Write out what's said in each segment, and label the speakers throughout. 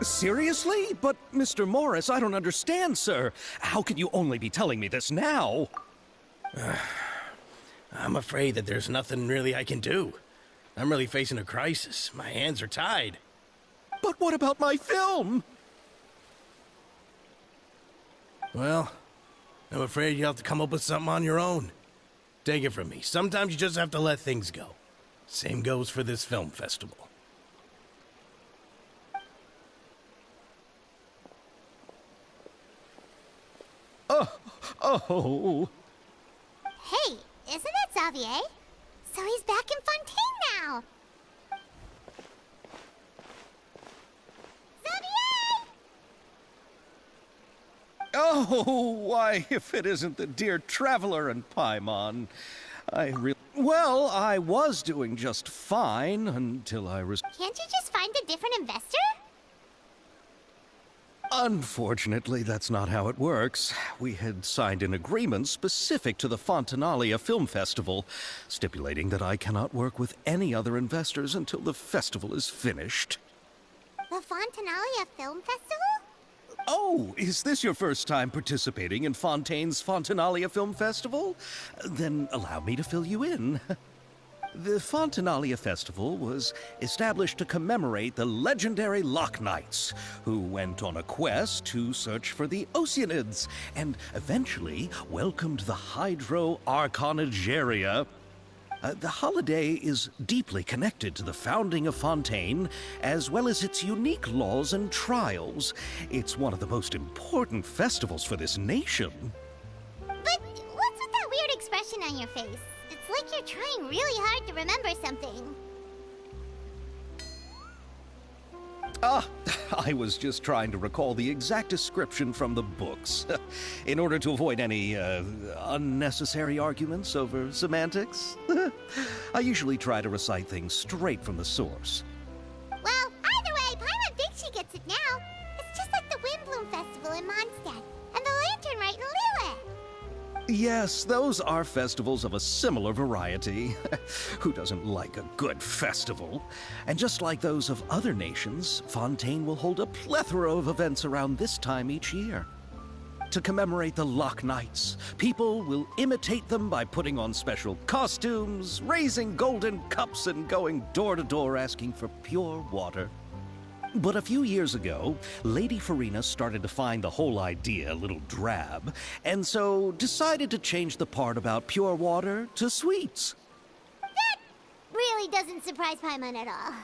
Speaker 1: Seriously? But, Mr. Morris, I don't understand, sir. How can you only be telling me this now?
Speaker 2: I'm afraid that there's nothing really I can do. I'm really facing a crisis. My hands are tied.
Speaker 1: But what about my film?
Speaker 2: Well, I'm afraid you'll have to come up with something on your own. Take it from me. Sometimes you just have to let things go. Same goes for this film festival.
Speaker 1: Oh.
Speaker 3: Hey, isn't that Xavier? So he's back in Fontaine now. Xavier!
Speaker 1: Oh, why, if it isn't the dear Traveler and Paimon. Well, I was doing just fine until I was...
Speaker 3: Can't you just find a different investor?
Speaker 1: Unfortunately, that's not how it works. We had signed an agreement specific to the Fontanalia Film Festival, stipulating that I cannot work with any other investors until the festival is finished.
Speaker 3: The Fontanalia Film Festival?
Speaker 1: Oh, is this your first time participating in Fontaine's Fontanalia Film Festival? Then allow me to fill you in. The Fontanalia Festival was established to commemorate the legendary Loch Knights, who went on a quest to search for the Oceanids, and eventually welcomed the Hydro Arconageria. The holiday is deeply connected to the founding of Fontaine, as well as its unique laws and trials. It's one of the most important festivals for this nation.
Speaker 3: But what's with that weird expression on your face? It's like you're trying really hard to remember something.
Speaker 1: I was just trying to recall the exact description from the books, in order to avoid any unnecessary arguments over semantics. I usually try to recite things straight from the source.
Speaker 3: Well, either way, Paimon thinks she gets it now. It's just like the Windbloom Festival in Mondstadt, and the Lantern Rite in Lille.
Speaker 1: Yes, those are festivals of a similar variety. Who doesn't like a good festival? And just like those of other nations, Fontaine will hold a plethora of events around this time each year. To commemorate the Loch Knights, people will imitate them by putting on special costumes, raising golden cups, and going door to door asking for pure water. But a few years ago, Lady Farina started to find the whole idea a little drab, and so decided to change the part about pure water to sweets.
Speaker 3: That really doesn't surprise Paimon at all.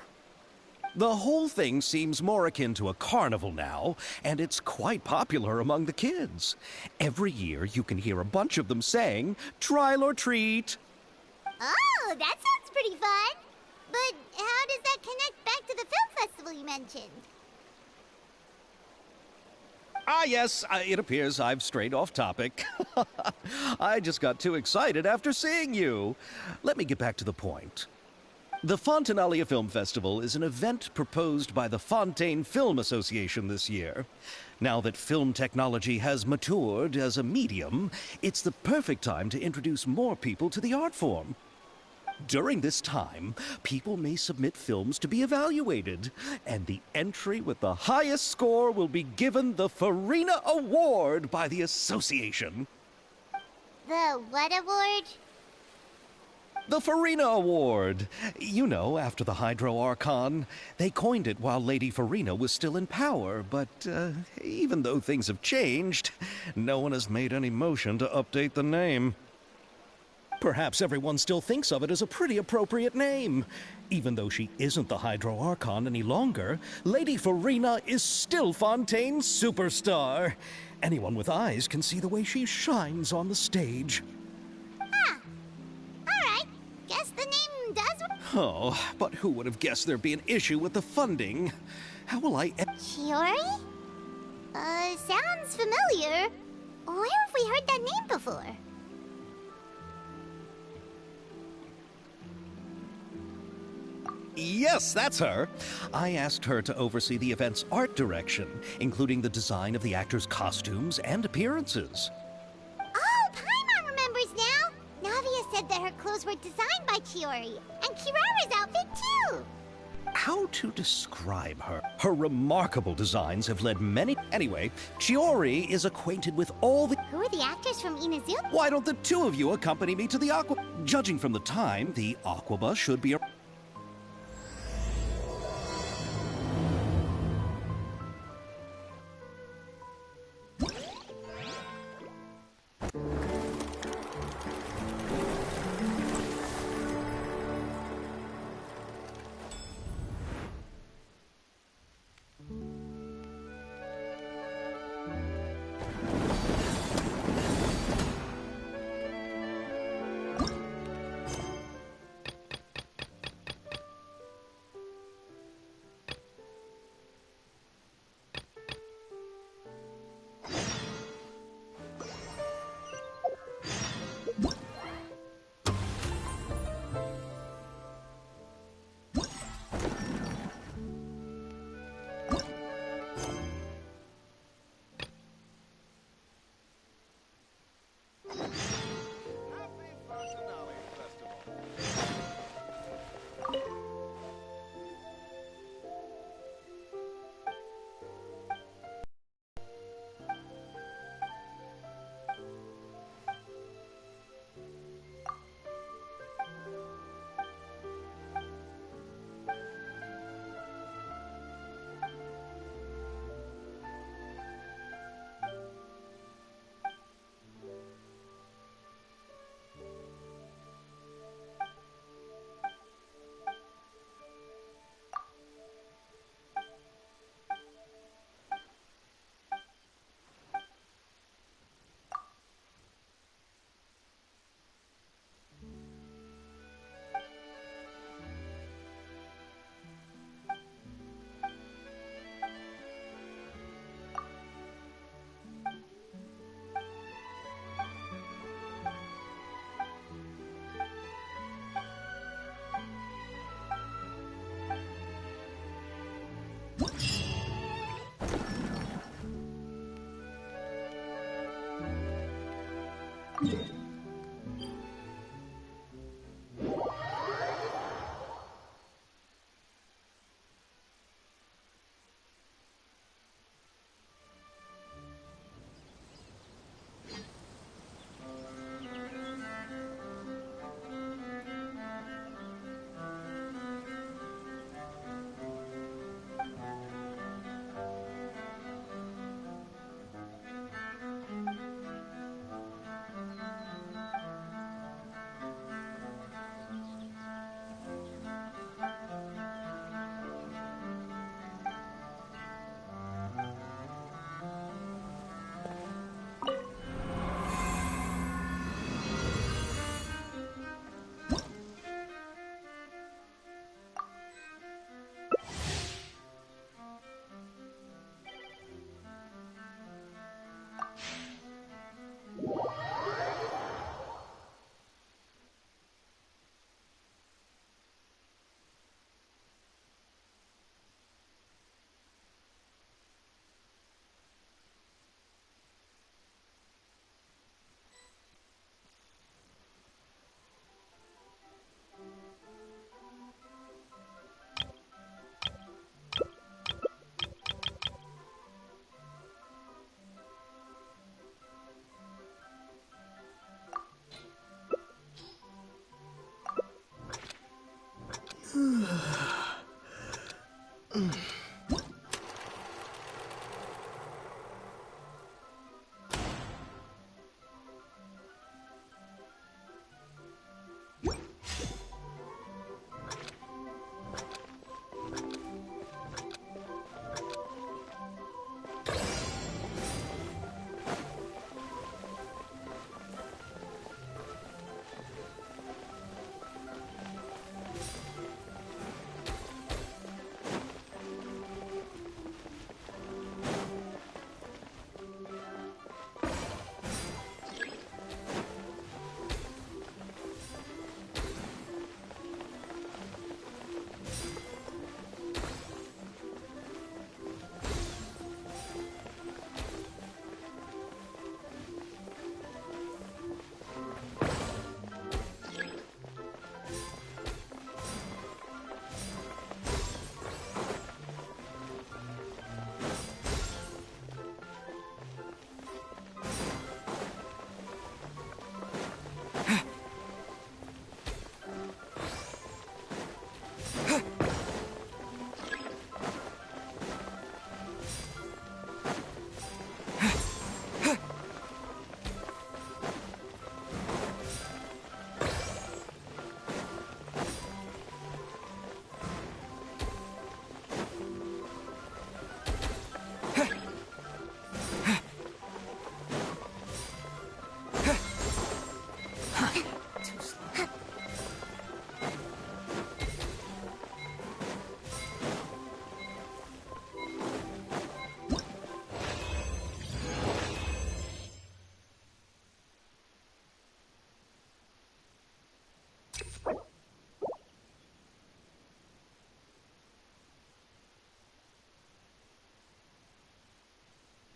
Speaker 1: The whole thing seems more akin to a carnival now, and it's quite popular among the kids. Every year you can hear a bunch of them saying, "Trial or treat."
Speaker 3: Oh, that sounds pretty fun. But how does that connect back to the film festival you mentioned?
Speaker 1: Yes, it appears I've strayed off topic. I just got too excited after seeing you. Let me get back to the point. The Fontanalia Film Festival is an event proposed by the Fontaine Film Association this year. Now that film technology has matured as a medium, it's the perfect time to introduce more people to the art form. During this time, people may submit films to be evaluated, and the entry with the highest score will be given the Farina Award by the association.
Speaker 3: The what award?
Speaker 1: The Farina Award. You know, after the Hydro Archon. They coined it while Lady Farina was still in power, but even though things have changed, no one has made any motion to update the name. Perhaps everyone still thinks of it as a pretty appropriate name. Even though she isn't the Hydro Archon any longer, Lady Farina is still Fontaine's superstar. Anyone with eyes can see the way she shines on the stage.
Speaker 3: Alright, guess the name does work.
Speaker 1: Oh, but who would have guessed there'd be an issue with the funding? How will I...
Speaker 3: Chiori? Sounds familiar. Where have we heard that name before?
Speaker 1: Yes, that's her. I asked her to oversee the event's art direction, including the design of the actors' costumes and appearances.
Speaker 3: Oh, Paimon remembers now! Navia said that her clothes were designed by Chiori, and Kirara's outfit too!
Speaker 1: how to describe her? Her remarkable designs have led many... Anyway, Chiori is acquainted with all the...
Speaker 3: Who are the actors from Inazuma?
Speaker 1: Why don't the two of you accompany me to the Aqua... Judging from the time, the Aquabus should be...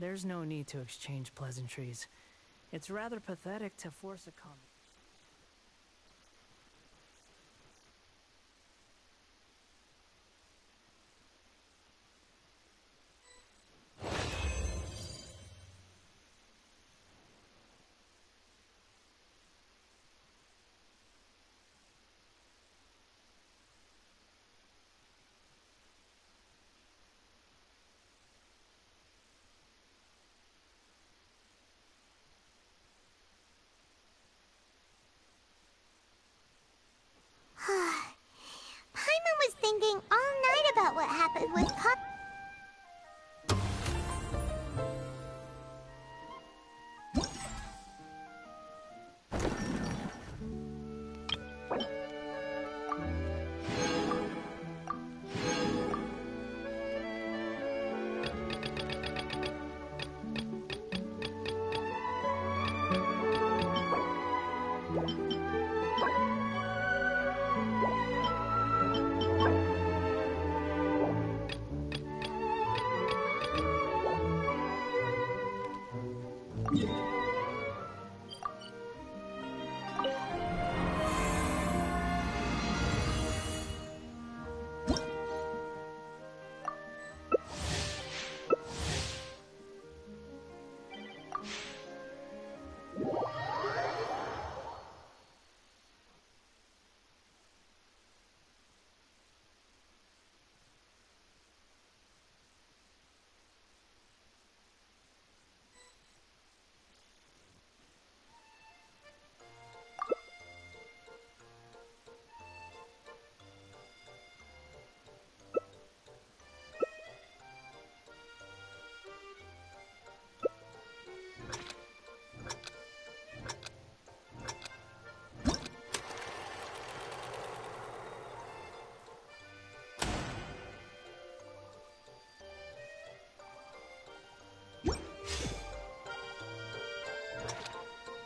Speaker 4: There's no need to exchange pleasantries. It's rather pathetic to force a comment.
Speaker 3: Paimon was thinking all night about what happened with Pop.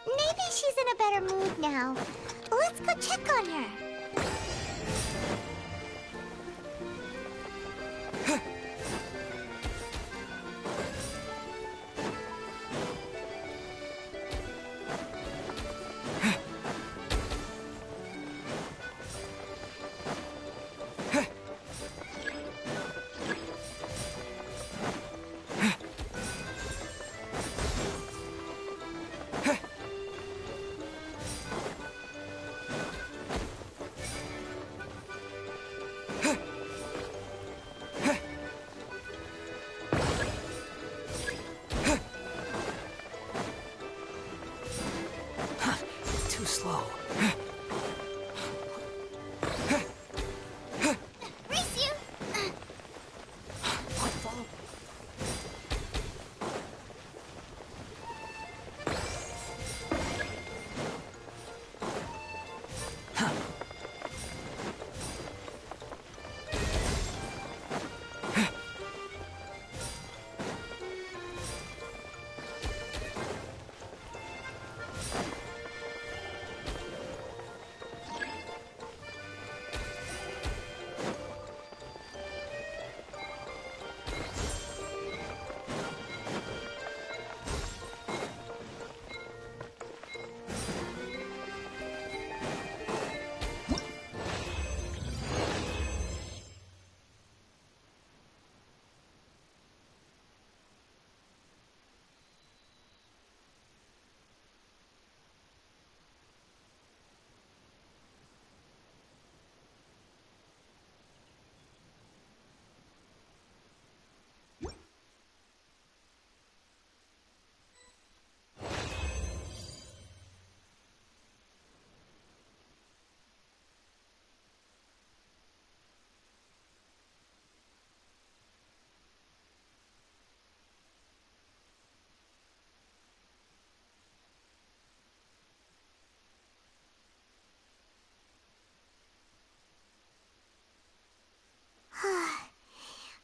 Speaker 3: Maybe she's in a better mood now. Let's go check on her.
Speaker 4: Too slow.
Speaker 3: Race you!
Speaker 4: What fault?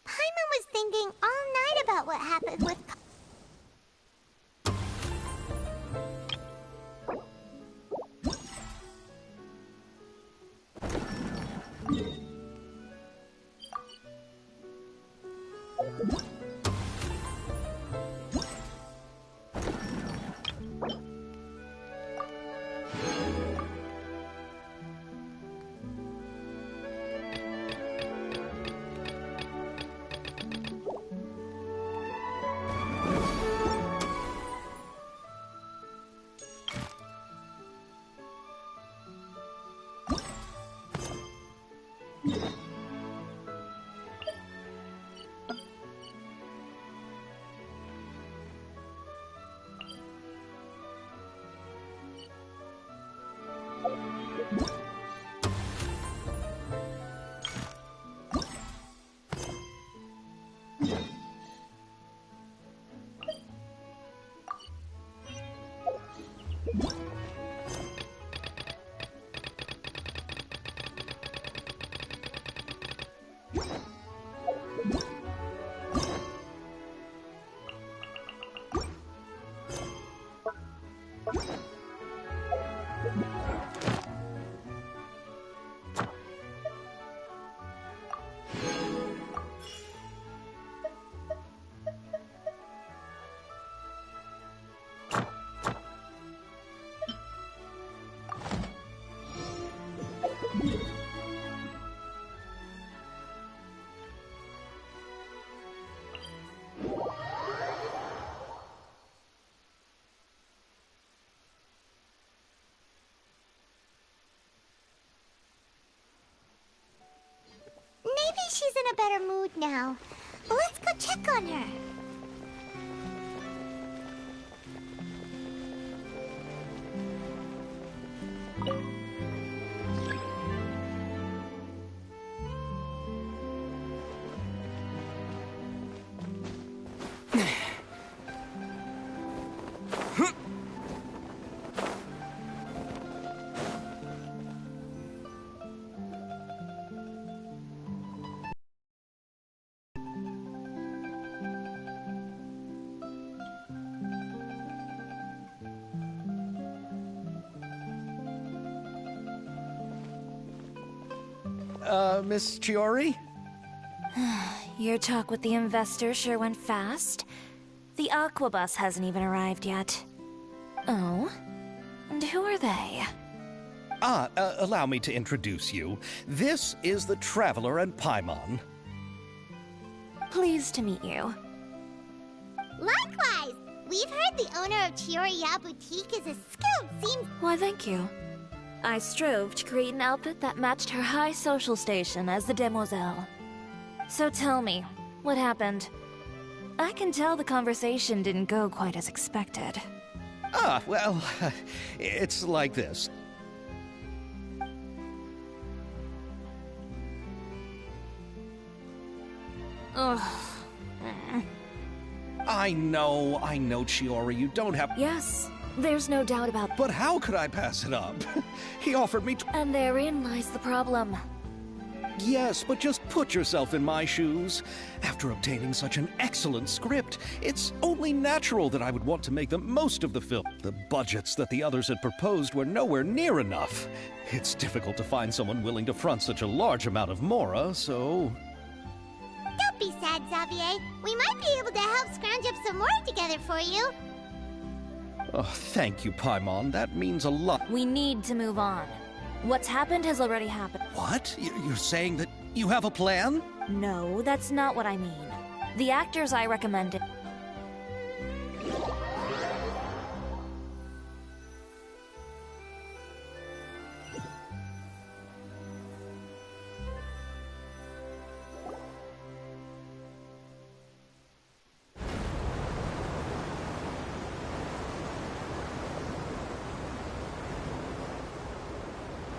Speaker 3: Paimon was thinking all night about what happened with she's in a better mood now. Let's go check on her.
Speaker 1: Miss Chiori?
Speaker 5: Your talk with the investor sure went fast. The Aquabus hasn't even arrived yet. Oh? And who are they?
Speaker 1: Allow me to introduce you. This is the Traveler and Paimon.
Speaker 5: Pleased to meet you.
Speaker 3: Likewise! We've heard the owner of Chioriya Boutique is a skilled seam...
Speaker 5: Why, thank you. I strove to create an outfit that matched her high social station as the demoiselle. So tell me, what happened? I can tell the conversation didn't go quite as expected.
Speaker 1: Well, it's like this.
Speaker 5: Ugh.
Speaker 1: I know, Chiori, you don't have...
Speaker 5: Yes, there's no doubt about that.
Speaker 1: But how could I pass it up? He offered me...
Speaker 5: And therein lies the problem.
Speaker 1: Yes, but just put yourself in my shoes. After obtaining such an excellent script, it's only natural that I would want to make the most of the film. The budgets that the others had proposed were nowhere near enough. It's difficult to find someone willing to front such a large amount of mora, so...
Speaker 3: Don't be sad, Xavier. We might be able to help scrounge up some more together for you.
Speaker 1: Oh, thank you, Paimon. That means a lot.
Speaker 5: We need to move on. What's happened has already happened.
Speaker 1: What? You're saying that you have a plan?
Speaker 5: No, that's not what I mean. The actors I recommended...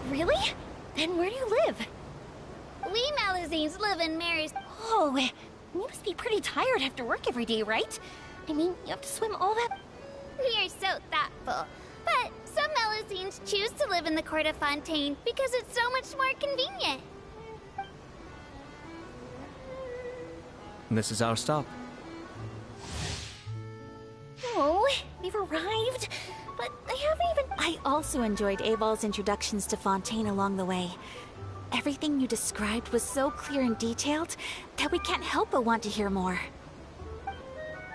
Speaker 6: Really? And where do you live? We Malazines live in Mary's... Oh, you must be pretty tired after work every day, right? I mean, you have to swim all that... We are so thoughtful. But some Malazines choose to live in the Court of Fontaine because it's so much more convenient.
Speaker 7: This is our stop.
Speaker 6: Oh, we've arrived. But I haven't even... I also enjoyed Aval's introductions to Fontaine along the way. Everything you described was so clear and detailed that we can't help but want to hear more.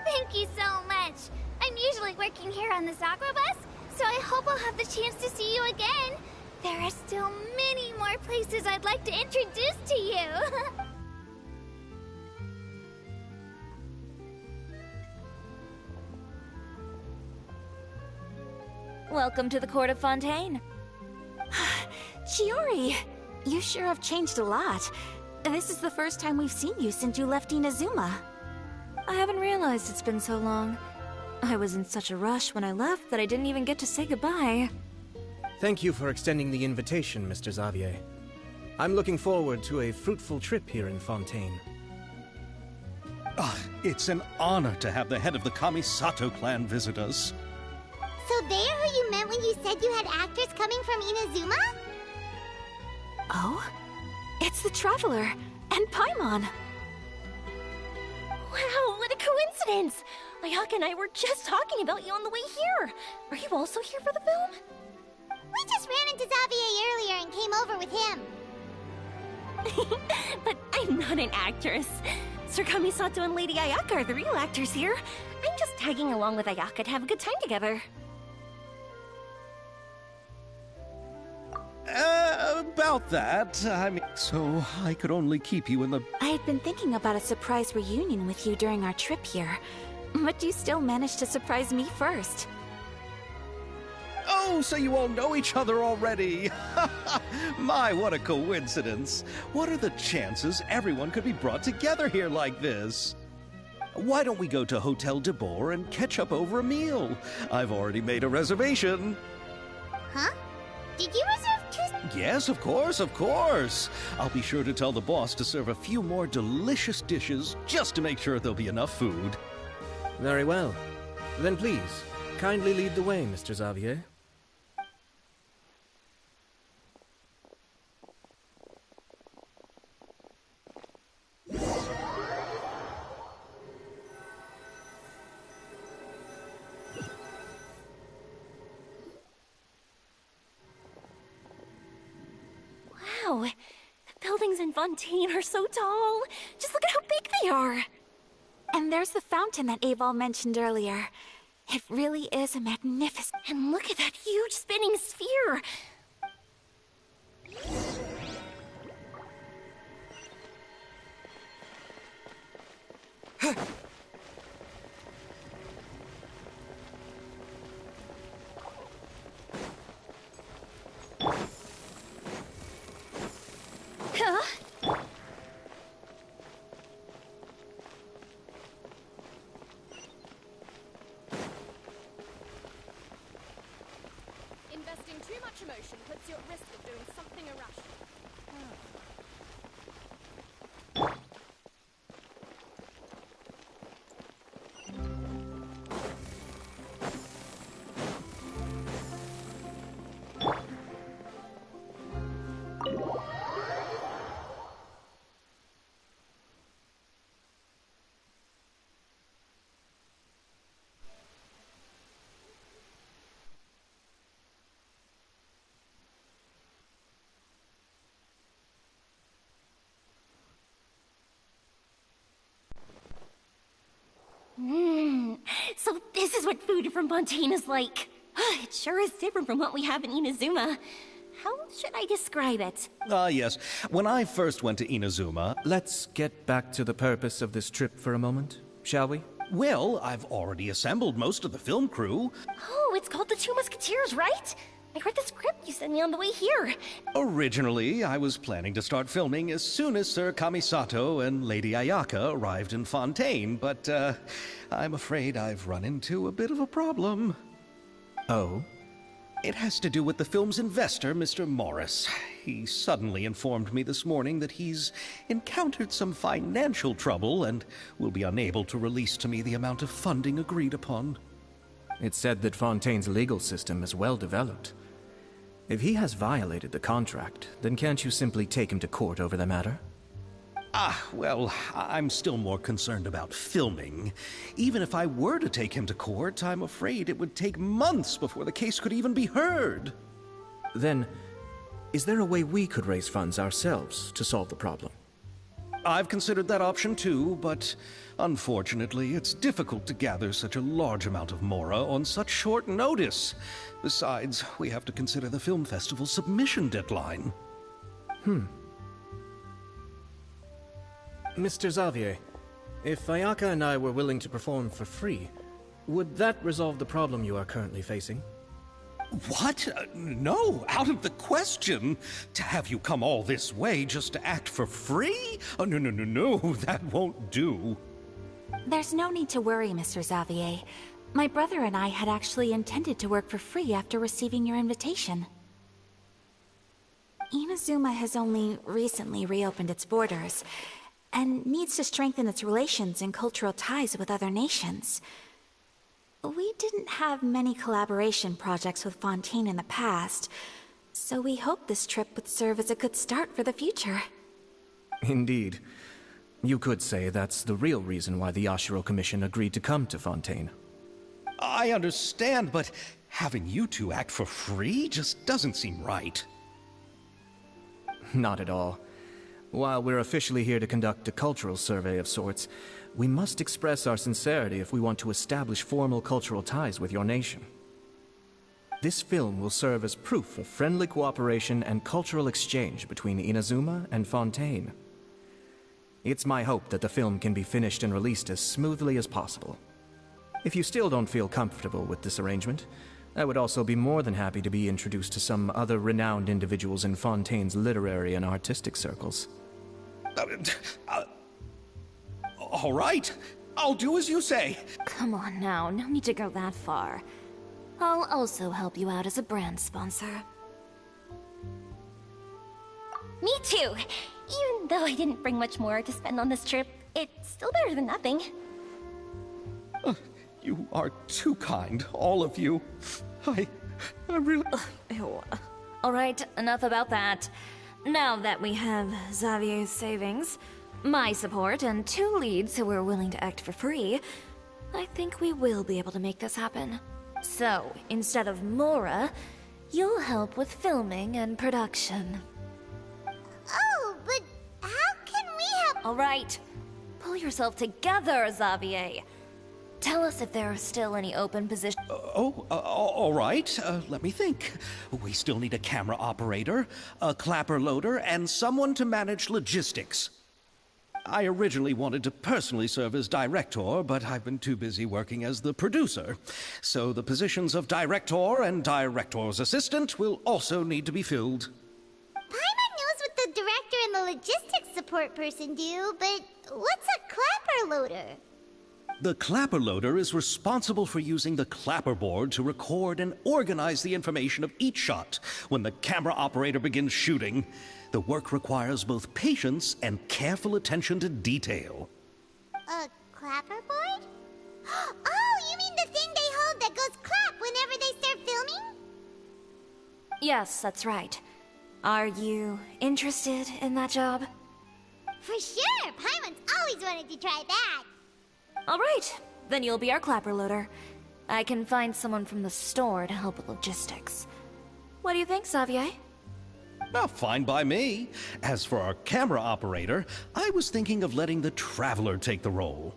Speaker 3: Thank you so much. I'm usually working here on this Aquabus, so I hope I'll have the chance to see you again. There are still many more places I'd like to introduce to you.
Speaker 5: Welcome to the Court of Fontaine.
Speaker 6: Chiori, you sure have changed a lot. This is the first time we've seen you since you left Inazuma.
Speaker 5: I haven't realized it's been so long. I was in such a rush when I left that I didn't even get to say goodbye.
Speaker 2: Thank you for extending the invitation, Mr. Xavier. I'm looking forward to a fruitful trip here in Fontaine.
Speaker 1: It's an honor to have the head of the Kamisato clan visit us.
Speaker 3: So they're who you meant when you said you had actors coming from Inazuma?
Speaker 6: Oh? It's the Traveler and Paimon. Wow, what a coincidence! Ayaka and I were just talking about you on the way here. Are you also here for the film?
Speaker 3: We just ran into Xavier earlier and came over with him.
Speaker 6: But I'm not an actress. Sir Kamisato and Lady Ayaka are the real actors here. I'm just tagging along with Ayaka to have a good time together.
Speaker 1: About that, I mean, so I could only keep you in the...
Speaker 6: I had been thinking about a surprise reunion with you during our trip here, but you still managed to surprise me first.
Speaker 1: Oh, so you all know each other already. My, what a coincidence. What are the chances everyone could be brought together here like this? Why don't we go to Hotel de Boer and catch up over a meal? I've already made a reservation.
Speaker 3: Huh? Did you reserve 2?
Speaker 1: Yes, of course, of course. I'll be sure to tell the boss to serve a few more delicious dishes just to make sure there'll be enough food.
Speaker 7: Very well. Then please, kindly lead the way, Mr. Xavier.
Speaker 6: Wow, the buildings in Fontaine are so tall. Just look at how big they are.
Speaker 3: And there's the fountain that Aval mentioned earlier. It really is a magnificent...
Speaker 6: And look at that huge spinning sphere. Huh?
Speaker 8: Investing too much emotion puts you at risk of doing something irrational.
Speaker 6: So this is what food from Fontaine is like. It sure is different from what we have in Inazuma. How should I describe it?
Speaker 1: Yes. When I first went to Inazuma,
Speaker 7: Let's get back to the purpose of this trip for a moment, shall we?
Speaker 1: well, I've already assembled most of the film crew.
Speaker 6: Oh, it's called The Two Musketeers, right? I read the script you sent me on the way here.
Speaker 1: Originally, I was planning to start filming as soon as Sir Kamisato and Lady Ayaka arrived in Fontaine, but I'm afraid I've run into a bit of a problem.
Speaker 7: Oh?
Speaker 1: It has to do with the film's investor, Mr. Morris. He suddenly informed me this morning that he's encountered some financial trouble and will be unable to release to me the amount of funding agreed upon.
Speaker 7: It's said that Fontaine's legal system is well developed. If he has violated the contract, then can't you simply take him to court over the matter?
Speaker 1: Well, I'm still more concerned about filming. Even if I were to take him to court, I'm afraid it would take months before the case could even be heard.
Speaker 7: Then, is there a way we could raise funds ourselves to solve the problem?
Speaker 1: I've considered that option too, but unfortunately, it's difficult to gather such a large amount of mora on such short notice. Besides, we have to consider the film festival's submission deadline.
Speaker 7: Mr. Xavier, if Ayaka and I were willing to perform for free, would that resolve the problem you are currently facing?
Speaker 1: What? No, out of the question. To have you come all this way just to act for free? Oh, no, that won't do.
Speaker 3: There's no need to worry, Mr. Xavier. My brother and I had actually intended to work for free after receiving your invitation. Inazuma has only recently reopened its borders, and needs to strengthen its relations and cultural ties with other nations. We didn't have many collaboration projects with Fontaine in the past, so we hoped this trip would serve as a good start for the future.
Speaker 7: Indeed. You could say that's the real reason why the Yashiro Commission agreed to come to Fontaine.
Speaker 1: I understand, but having you two act for free just doesn't seem right.
Speaker 7: Not at all. While we're officially here to conduct a cultural survey of sorts, we must express our sincerity if we want to establish formal cultural ties with your nation. This film will serve as proof of friendly cooperation and cultural exchange between Inazuma and Fontaine. It's my hope that the film can be finished and released as smoothly as possible. If you still don't feel comfortable with this arrangement, I would also be more than happy to be introduced to some other renowned individuals in Fontaine's literary and artistic circles.
Speaker 1: All right. I'll do as you say.
Speaker 5: Come on now, no need to go that far. I'll also help you out as a brand sponsor.
Speaker 6: Me too. Even though I didn't bring much more to spend on this trip, it's still better than nothing.
Speaker 1: You are too kind, all of you. I really...
Speaker 5: Ew. Alright, enough about that. Now that we have Xavier's savings, my support, and 2 leads who are willing to act for free, I think we will be able to make this happen. So, instead of Mora, you'll help with filming and production.
Speaker 3: Oh, but how can we help?
Speaker 5: Alright, pull yourself together, Xavier. Tell us if there are still any open positions.
Speaker 1: All right. Let me think. We still need a camera operator, a clapper loader, and someone to manage logistics. I originally wanted to personally serve as director, but I've been too busy working as the producer. So the positions of director and director's assistant will also need to be filled.
Speaker 3: Paimon knows what the director and the logistics support person do, but what's a clapper loader?
Speaker 1: The clapper loader is responsible for using the clapperboard to record and organize the information of each shot when the camera operator begins shooting. The work requires both patience and careful attention to detail.
Speaker 3: A clapperboard? Oh, you mean the thing they hold that goes clap whenever they start filming?
Speaker 5: Yes, that's right. Are you interested in that job?
Speaker 3: For sure! Paimon's always wanted to try that!
Speaker 5: Alright, then you'll be our clapper loader. I can find someone from the store to help with logistics. What do you think, Xavier?
Speaker 1: Well, fine by me. As for our camera operator, I was thinking of letting the Traveler take the role.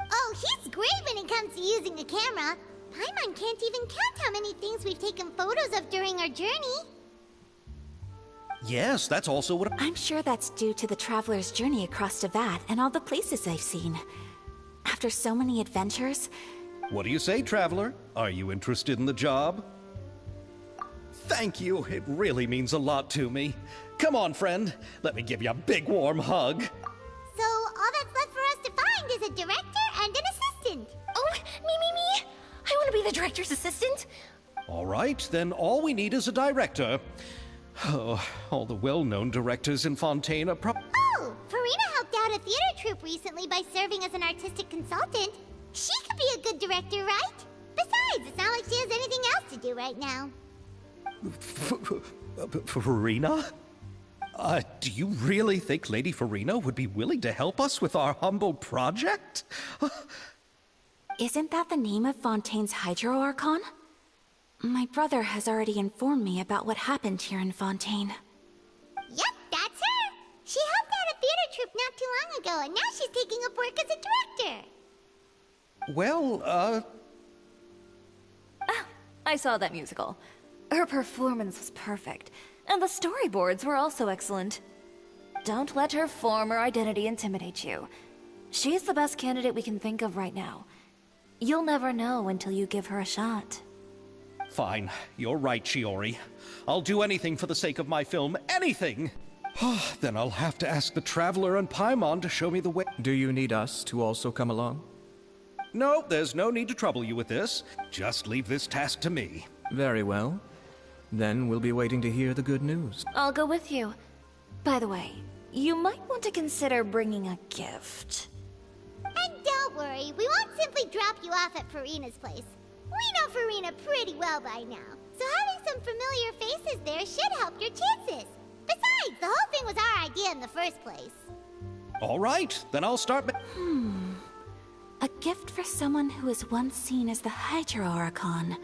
Speaker 3: Oh, he's great when it comes to using a camera. Paimon can't even count how many things we've taken photos of during our journey.
Speaker 1: Yes, that's also what...
Speaker 9: I'm sure that's due to the Traveler's journey across Teyvat and all the places they've seen. After so many adventures...
Speaker 1: What do you say, Traveler? Are you interested in the job? Thank you. It really means a lot to me. Come on, friend. Let me give you a big warm hug.
Speaker 3: So, all that's left for us to find is a director and an assistant.
Speaker 6: Oh, me. I want to be the director's assistant.
Speaker 1: All right, then all we need is a director. Oh, all the well-known directors in Fontaine are
Speaker 3: Oh, Farina helped out a theater troupe recently by serving as an artistic consultant. She could be a good director, right? Besides, it's not like she has anything else to do right now.
Speaker 1: Farina? Do you really think Lady Farina would be willing to help us with our humble project?
Speaker 9: Isn't that the name of Fontaine's Hydro Archon? My brother has already informed me about what happened here in Fontaine.
Speaker 3: Yep, that's her. She helped out a theater troupe not too long ago, and now she's taking up work as a director.
Speaker 1: Well,
Speaker 5: I saw that musical. Her performance was perfect, and the storyboards were also excellent. Don't let her former identity intimidate you. She's the best candidate we can think of right now. You'll never know until you give her a shot.
Speaker 1: Fine. You're right, Shiori. I'll do anything for the sake of my film. Anything! Then I'll have to ask the Traveler and Paimon to show me the way.
Speaker 7: Do you need us to also come along?
Speaker 1: No, there's no need to trouble you with this. Just leave this task to me.
Speaker 7: Very well. Then we'll be waiting to hear the good news.
Speaker 5: I'll go with you. By the way, you might want to consider bringing a gift.
Speaker 3: And don't worry, we won't simply drop you off at Farina's place. We know Farina pretty well by now, so having some familiar faces there should help your chances. Besides, the whole thing was our idea in the first place.
Speaker 1: All right, then I'll start...
Speaker 9: A gift for someone who was once seen as the Hydro Archon.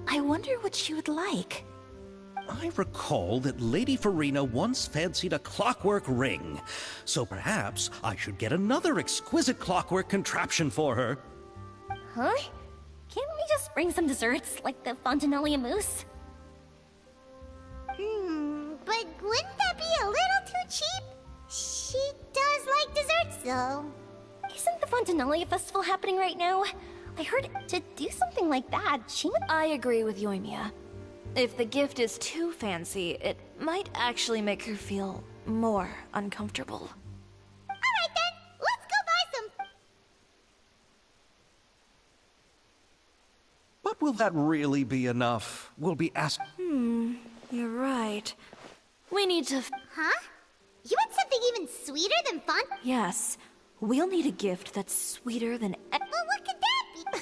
Speaker 9: I wonder what she would like.
Speaker 1: I recall that Lady Farina once fancied a clockwork ring, so perhaps I should get another exquisite clockwork contraption for her.
Speaker 6: Huh? Can't we just bring some desserts, like the Fontinalia mousse?
Speaker 3: But wouldn't that be a little too cheap? She does like desserts, though.
Speaker 6: Isn't the Fontinalia festival happening right now? I heard to do something like that, she would...
Speaker 5: I agree with Yoimiya. If the gift is too fancy, it might actually make her feel more uncomfortable.
Speaker 3: Alright then, let's go buy some.
Speaker 1: But will that really be enough? We'll be asked.
Speaker 5: You're right. We need to...
Speaker 3: Huh? You want something even sweeter than fun?
Speaker 5: Yes. We'll need a gift that's sweeter than...
Speaker 3: Well, what could that be?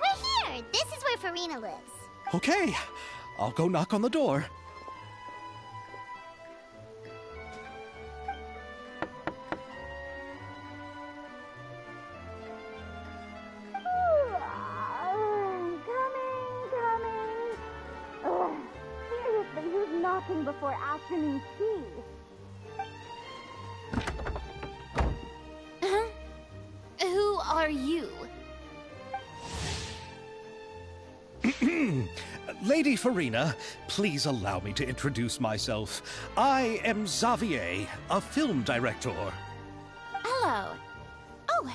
Speaker 3: We're here! This is where Farina lives.
Speaker 1: Okay, I'll go knock on the door.
Speaker 3: Coming. Ugh, seriously, who's knocking before afternoon tea?
Speaker 6: Who are you?
Speaker 1: Lady Farina, please allow me to introduce myself. I am Xavier, a film director.
Speaker 6: Hello. Oh,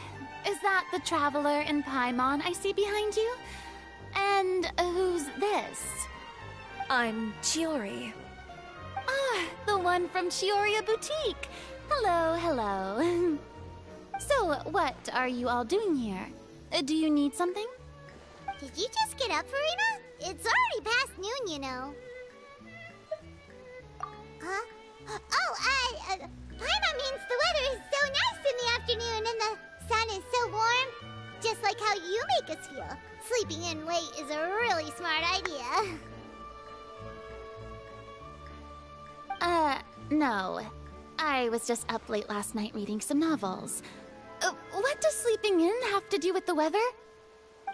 Speaker 6: is that the traveler in Paimon I see behind you? And who's this?
Speaker 5: I'm Chiori.
Speaker 6: Ah, the one from Chioria Boutique. Hello, hello. So, what are you all doing here? Do you need something?
Speaker 3: Did you just get up, Farina? It's already past noon, you know. Huh? Oh, Paimon means the weather is so nice in the afternoon and the sun is so warm. Just like how you make us feel. Sleeping in late is a really smart idea.
Speaker 6: No. I was just up late last night reading some novels. What does sleeping in have to do with the weather?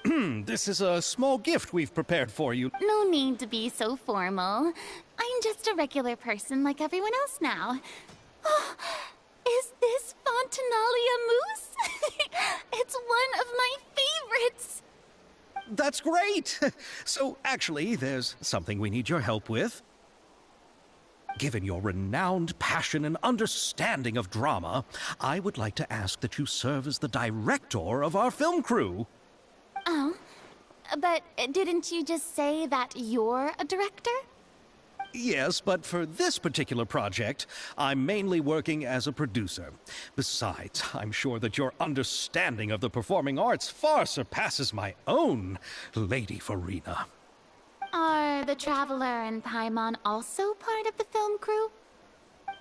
Speaker 1: This is a small gift we've prepared for you.
Speaker 6: No need to be so formal. I'm just a regular person like everyone else now. Oh, is this Fontinalia mousse? It's one of my favorites.
Speaker 1: That's great! So, actually, there's something we need your help with. Given your renowned passion and understanding of drama, I would like to ask that you serve as the director of our film crew.
Speaker 6: Oh, but didn't you just say that you're a director?
Speaker 1: Yes, but for this particular project, I'm mainly working as a producer. Besides, I'm sure that your understanding of the performing arts far surpasses my own, Lady Farina.
Speaker 6: Are the Traveler and Paimon also part of the film crew?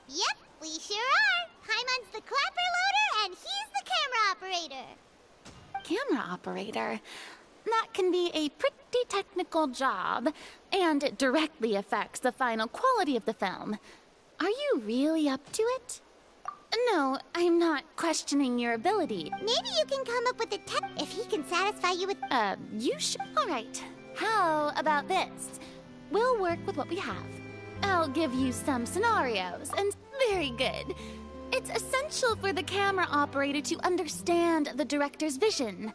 Speaker 3: Yep, we sure are. Paimon's the clapper loader and he's the camera operator.
Speaker 6: Camera operator? That can be a pretty technical job, and it directly affects the final quality of the film. Are you really up to it? No, I'm not questioning your ability.
Speaker 3: Maybe you can come up with a tech if he can satisfy you with...
Speaker 6: You should. All right. How about this? We'll work with what we have. I'll give you some scenarios, and very good. It's essential for the camera operator to understand the director's vision.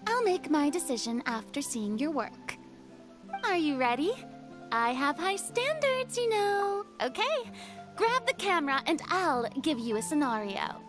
Speaker 9: I'll make my decision after seeing your work. Are you ready? I have high standards, you know. Okay, grab the camera and I'll give you a scenario.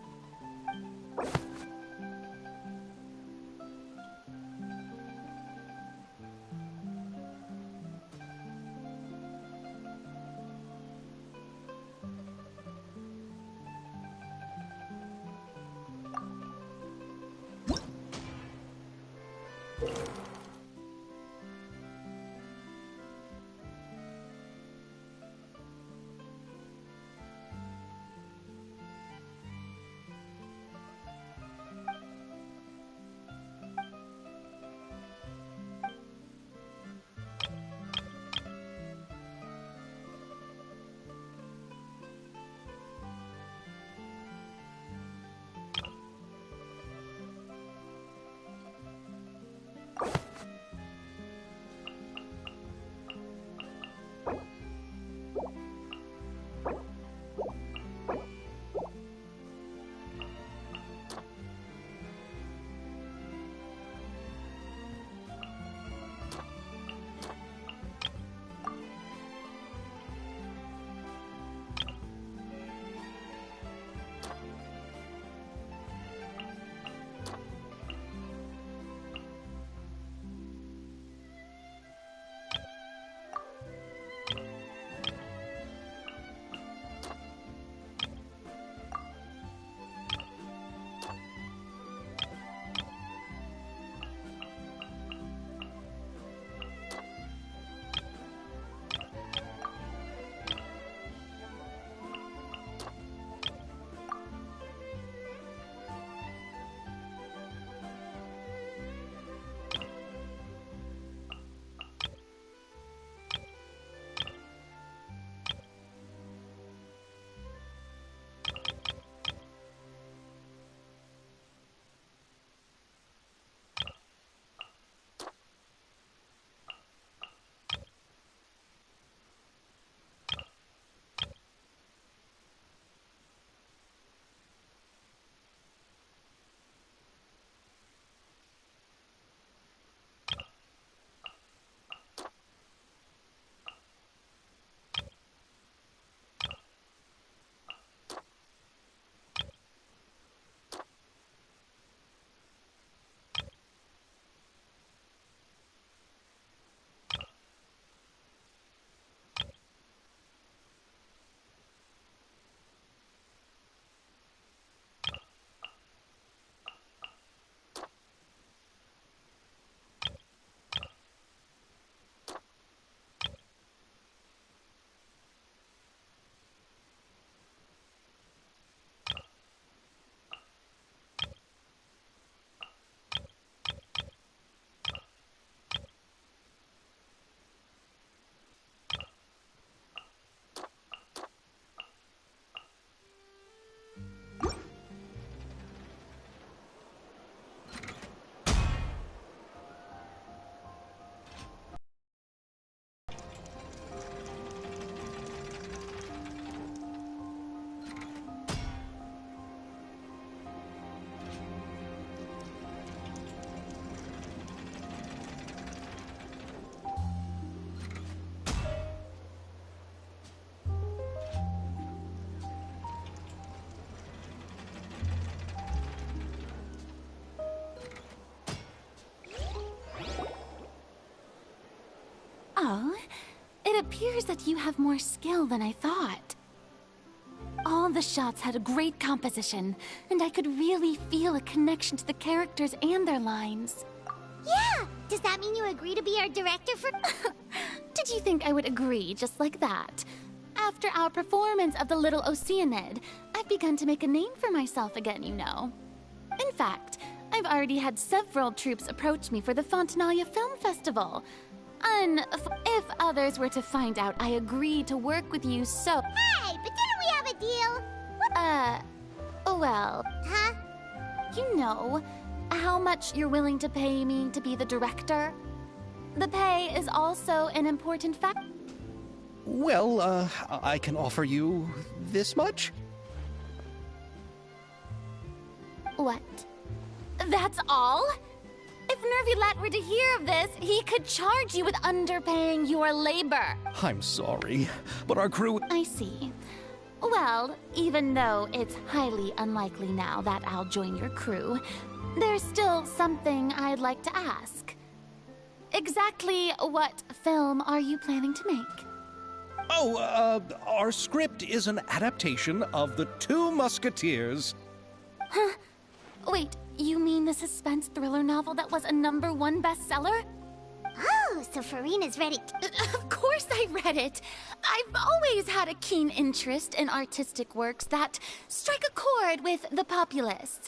Speaker 9: Oh, it appears that you have more skill than I thought. All the shots had a great composition, and I could really feel a connection to the characters and their lines.
Speaker 3: Yeah! Does that mean you agree to be our director for...
Speaker 9: Did you think I would agree just like that? After our performance of The Little Oceanid, I've begun to make a name for myself again, you know. In fact, I've already had several troops approach me for the Fontanalia Film Festival. And if others were to find out I agreed to work with you, so...
Speaker 3: Hey, but didn't we have a deal?
Speaker 9: Well...
Speaker 3: Huh?
Speaker 9: You know, how much you're willing to pay me to be the director? The pay is also an important factor.
Speaker 1: Well, I can offer you this much?
Speaker 9: What? That's all? If Nervilette were to hear of this, he could charge you with underpaying your labor.
Speaker 1: I'm sorry, but our crew...
Speaker 9: I see. Well, even though it's highly unlikely now that I'll join your crew, there's still something I'd like to ask. Exactly what film are you planning to make?
Speaker 1: Oh, our script is an adaptation of The Two Musketeers.
Speaker 9: Huh? Wait, you mean the suspense thriller novel that was a #1 bestseller?
Speaker 3: Oh, so Farina's ready.
Speaker 9: Of course I read it. I've always had a keen interest in artistic works that strike a chord with the populace.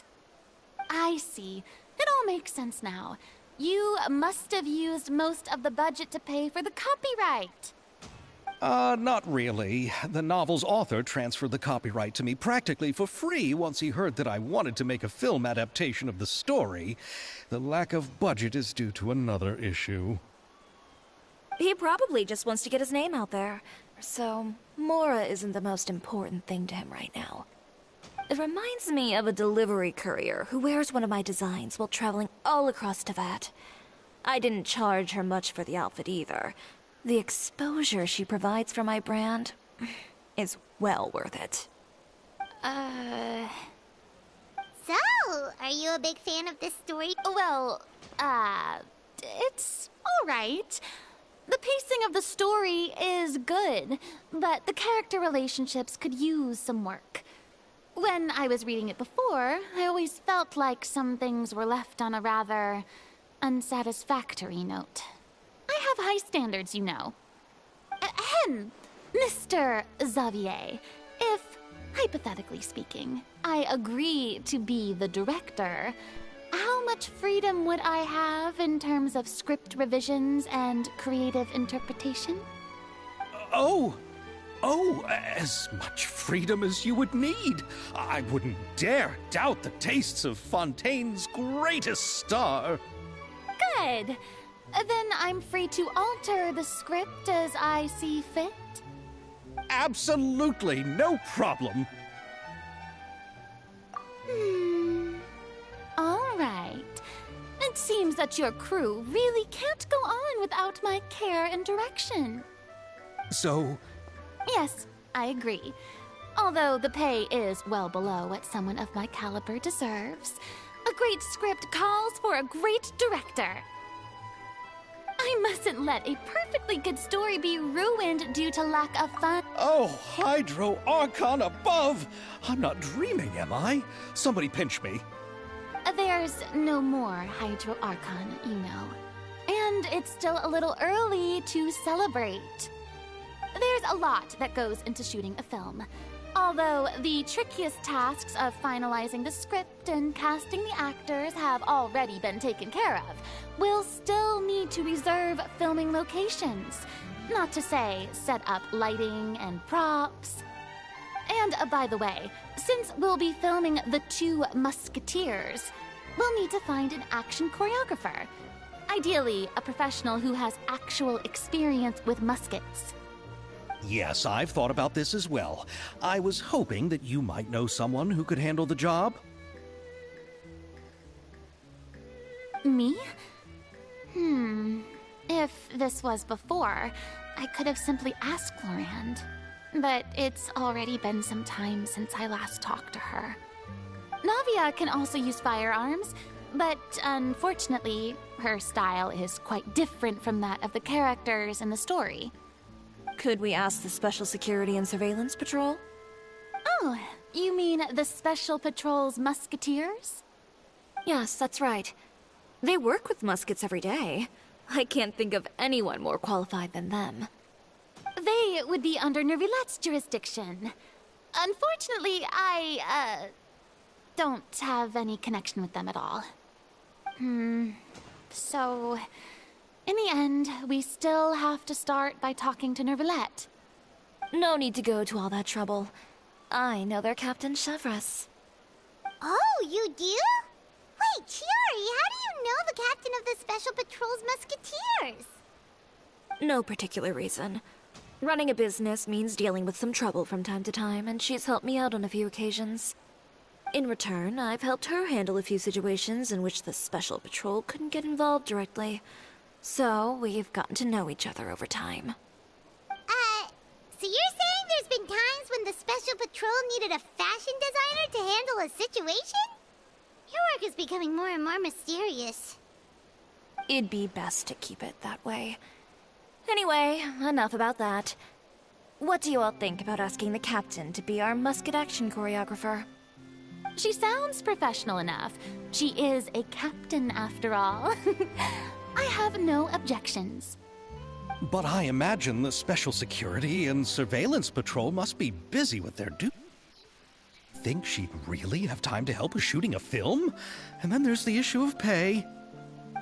Speaker 9: I see. It all makes sense now. You must have used most of the budget to pay for the copyright.
Speaker 1: Not really. The novel's author transferred the copyright to me practically for free once he heard that I wanted to make a film adaptation of the story. The lack of budget is due to another issue.
Speaker 5: He probably just wants to get his name out there. So, Mora isn't the most important thing to him right now. It reminds me of a delivery courier who wears one of my designs while traveling all across Teyvat. I didn't charge her much for the outfit either. The exposure she provides for my brand is well worth it.
Speaker 3: So, are you a big fan of this story?
Speaker 9: Well, it's alright. The pacing of the story is good, but the character relationships could use some work. When I was reading it before, I always felt like some things were left on a rather unsatisfactory note. I have high standards, you know. Ahem, Mr. Xavier, if, hypothetically speaking, I agree to be the director, how much freedom would I have in terms of script revisions and creative interpretation?
Speaker 1: Oh, as much freedom as you would need. I wouldn't dare doubt the tastes of Fontaine's greatest star.
Speaker 9: Good. Then I'm free to alter the script as I see fit?
Speaker 1: Absolutely, no problem.
Speaker 9: All right. It seems that your crew really can't go on without my care and direction.
Speaker 1: So...
Speaker 9: Yes, I agree. Although the pay is well below what someone of my caliber deserves, a great script calls for a great director. I mustn't let a perfectly good story be ruined due to lack of fun.
Speaker 1: Oh, Hydro Archon above! I'm not dreaming, am I? Somebody pinch me.
Speaker 9: There's no more Hydro Archon, you know. And it's still a little early to celebrate. There's a lot that goes into shooting a film. Although the trickiest tasks of finalizing the script and casting the actors have already been taken care of, we'll still need to reserve filming locations. Not to say set up lighting and props. And by the way, since we'll be filming The Two Musketeers, we'll need to find an action choreographer. Ideally, a professional who has actual experience with muskets.
Speaker 1: Yes, I've thought about this as well. I was hoping that you might know someone who could handle the job.
Speaker 9: Me? If this was before, I could have simply asked Florand. But it's already been some time since I last talked to her. Navia can also use firearms, but unfortunately, her style is quite different from that of the characters in the story.
Speaker 5: Could we ask the Special Security and Surveillance Patrol?
Speaker 9: Oh, you mean the Special Patrol's musketeers?
Speaker 5: Yes, that's right. They work with muskets every day. I can't think of anyone more qualified than them.
Speaker 9: They would be under Nervilette's jurisdiction. Unfortunately, I, don't have any connection with them at all. So... in the end, we still have to start by talking to Nervilette.
Speaker 5: No need to go to all that trouble. I know their Captain Chevres.
Speaker 3: Oh, you do? Wait, Chiori, how do you know the captain of the Special Patrol's Musketeers?
Speaker 5: No particular reason. Running a business means dealing with some trouble from time to time, and she's helped me out on a few occasions. In return, I've helped her handle a few situations in which the Special Patrol couldn't get involved directly. So, we've gotten to know each other over time.
Speaker 3: So you're saying there's been times when the Special Patrol needed a fashion designer to handle a situation? Your work is becoming more and more mysterious.
Speaker 5: It'd be best to keep it that way. Anyway, enough about that. What do you all think about asking the captain to be our musket action choreographer?
Speaker 9: She sounds professional enough. She is a captain after all. I have no objections.
Speaker 1: But I imagine the Special Security and Surveillance Patrol must be busy with their duties. Think she'd really have time to help with shooting a film? And then there's the issue of pay.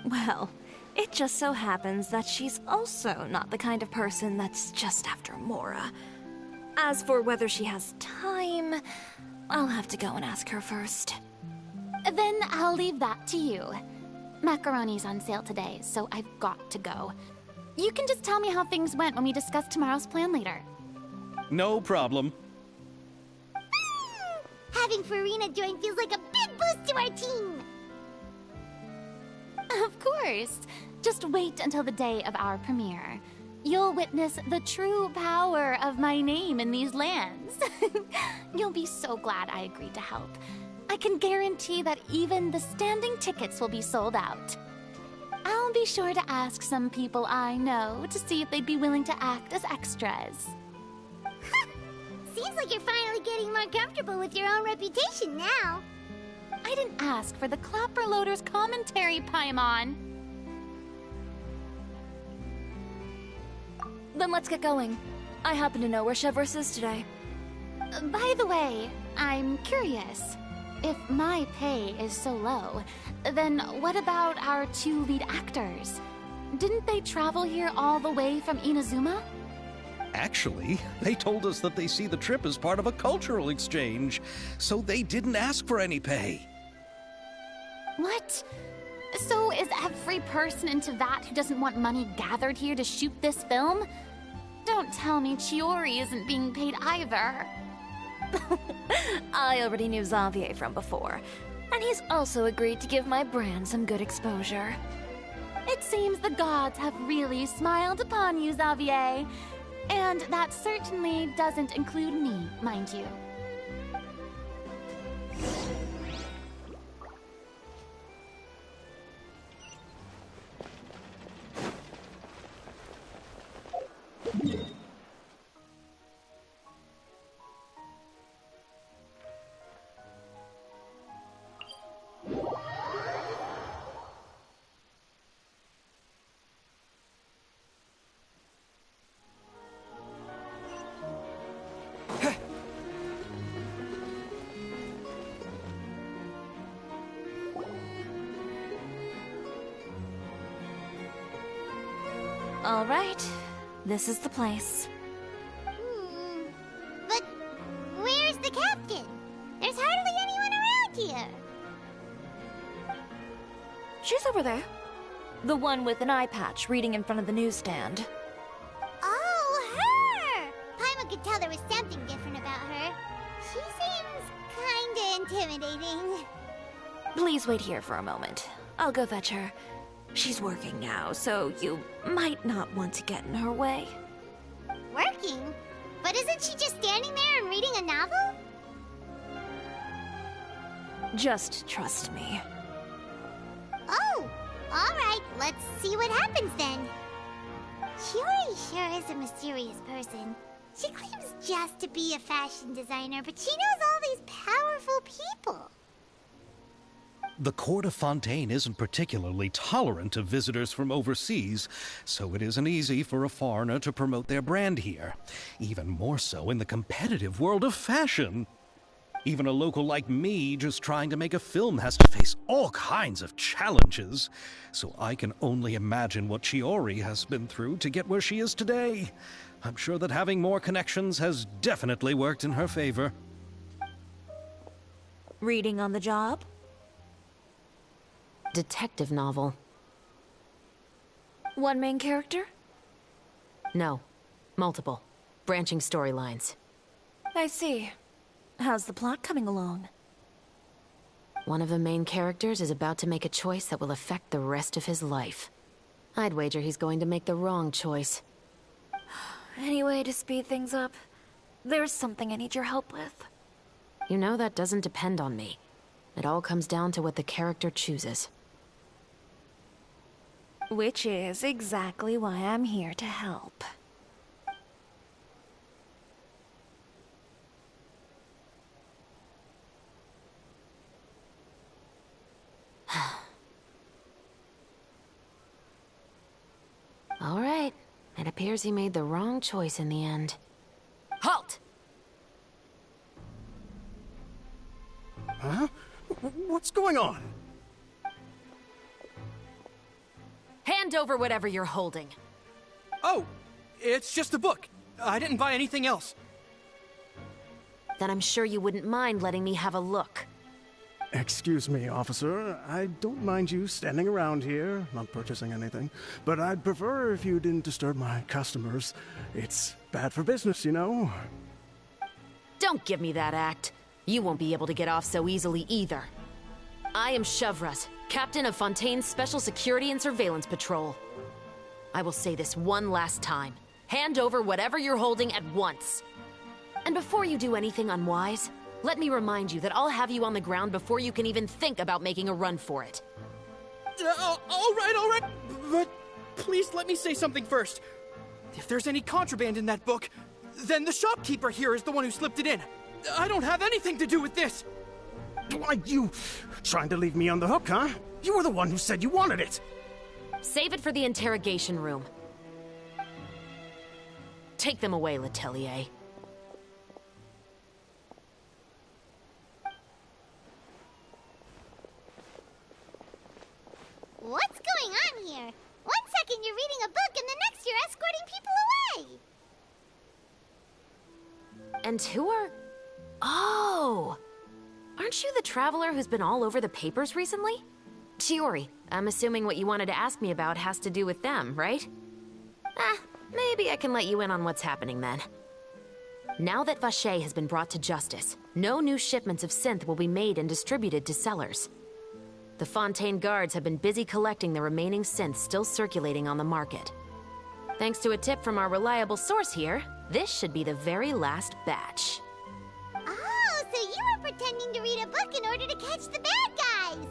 Speaker 5: Well, it just so happens that she's also not the kind of person that's just after Mora. As for whether she has time, I'll have to go and ask her first.
Speaker 9: Then I'll leave that to you. Macaroni's on sale today, so I've got to go. You can just tell me how things went when we discuss tomorrow's plan later.
Speaker 1: No problem.
Speaker 3: Having Farina join feels like a big boost to our team.
Speaker 9: Of course. Just wait until the day of our premiere. You'll witness the true power of my name in these lands. You'll be so glad I agreed to help. I can guarantee that even the standing tickets will be sold out. I'll be sure to ask some people I know to see if they'd be willing to act as extras.
Speaker 3: Seems like you're finally getting more comfortable with your own reputation now.
Speaker 9: I didn't ask for the Clapper Loader's commentary, Paimon.
Speaker 5: Then let's get going. I happen to know where Chevreuse is today.
Speaker 9: By the way, I'm curious. If my pay is so low, then what about our 2 lead actors? Didn't they travel here all the way from Inazuma?
Speaker 1: Actually, they told us that they see the trip as part of a cultural exchange, so they didn't ask for any pay.
Speaker 9: What? So is every person into that who doesn't want money gathered here to shoot this film? Don't tell me Chiori isn't being paid either.
Speaker 5: I already knew Xavier from before, and he's also agreed to give my brand some good exposure.
Speaker 9: It seems the gods have really smiled upon you, Xavier. And that certainly doesn't include me, mind you.
Speaker 5: All right, this is the place.
Speaker 3: But where's the captain? There's hardly anyone around here.
Speaker 5: She's over there. The one with an eye patch reading in front of the newsstand.
Speaker 3: Oh, her! Paimon could tell there was something different about her. She seems kinda intimidating.
Speaker 5: Please wait here for a moment. I'll go fetch her. She's working now, so you might not want to get in her way.
Speaker 3: Working? But isn't she just standing there and reading a novel?
Speaker 5: Just trust me.
Speaker 3: Oh, alright, let's see what happens then. Chiori sure is a mysterious person. She claims just to be a fashion designer, but she knows all these powerful people.
Speaker 1: The court of Fontaine isn't particularly tolerant of visitors from overseas, so it isn't easy for a foreigner to promote their brand here. Even more so in the competitive world of fashion. Even a local like me just trying to make a film has to face all kinds of challenges. So I can only imagine what Chiori has been through to get where she is today. I'm sure that having more connections has definitely worked in her favor.
Speaker 5: Reading on the job?
Speaker 10: Detective novel.
Speaker 5: One main character?
Speaker 10: No. Multiple. Branching storylines.
Speaker 5: I see. How's the plot coming along?
Speaker 10: One of the main characters is about to make a choice that will affect the rest of his life. I'd wager he's going to make the wrong choice.
Speaker 5: Any way to speed things up? There's something I need your help with.
Speaker 10: You know that doesn't depend on me. It all comes down to what the character chooses.
Speaker 5: Which is exactly why I'm here to help.
Speaker 10: All right. It appears he made the wrong choice in the end. Halt!
Speaker 2: Huh? What's going on?
Speaker 10: Hand over whatever you're holding.
Speaker 11: Oh, it's just a book. I didn't buy anything else.
Speaker 10: Then I'm sure you wouldn't mind letting me have a look.
Speaker 12: Excuse me, officer. I don't mind you standing around here, not purchasing anything, but I'd prefer if you didn't disturb my customers. It's bad for business, you know?
Speaker 10: Don't give me that act. You won't be able to get off so easily either. I am Chevraz, captain of Fontaine's Special Security and Surveillance Patrol. I will say this one last time. Hand over whatever you're holding at once. And before you do anything unwise, let me remind you that I'll have you on the ground before you can even think about making a run for it.
Speaker 11: All right. But please let me say something first. If there's any contraband in that book, then the shopkeeper here is the one who slipped it in. I don't have anything to do with this.
Speaker 12: Why, you trying to leave me on the hook, huh? You were the one who said you wanted it.
Speaker 10: Save it for the interrogation room. Take them away, Letelier.
Speaker 3: What's going on here? One second you're reading a book and the next you're escorting people away.
Speaker 10: And who are... Oh! Aren't you the traveler who's been all over the papers recently? Chiori, I'm assuming what you wanted to ask me about has to do with them, right? Maybe I can let you in on what's happening then. Now that Vacher has been brought to justice, no new shipments of synth will be made and distributed to sellers. The Fontaine guards have been busy collecting the remaining synths still circulating on the market. Thanks to a tip from our reliable source here, this should be the very last batch.
Speaker 3: Oh, so you were pretending to read a book in order to catch the bad guys.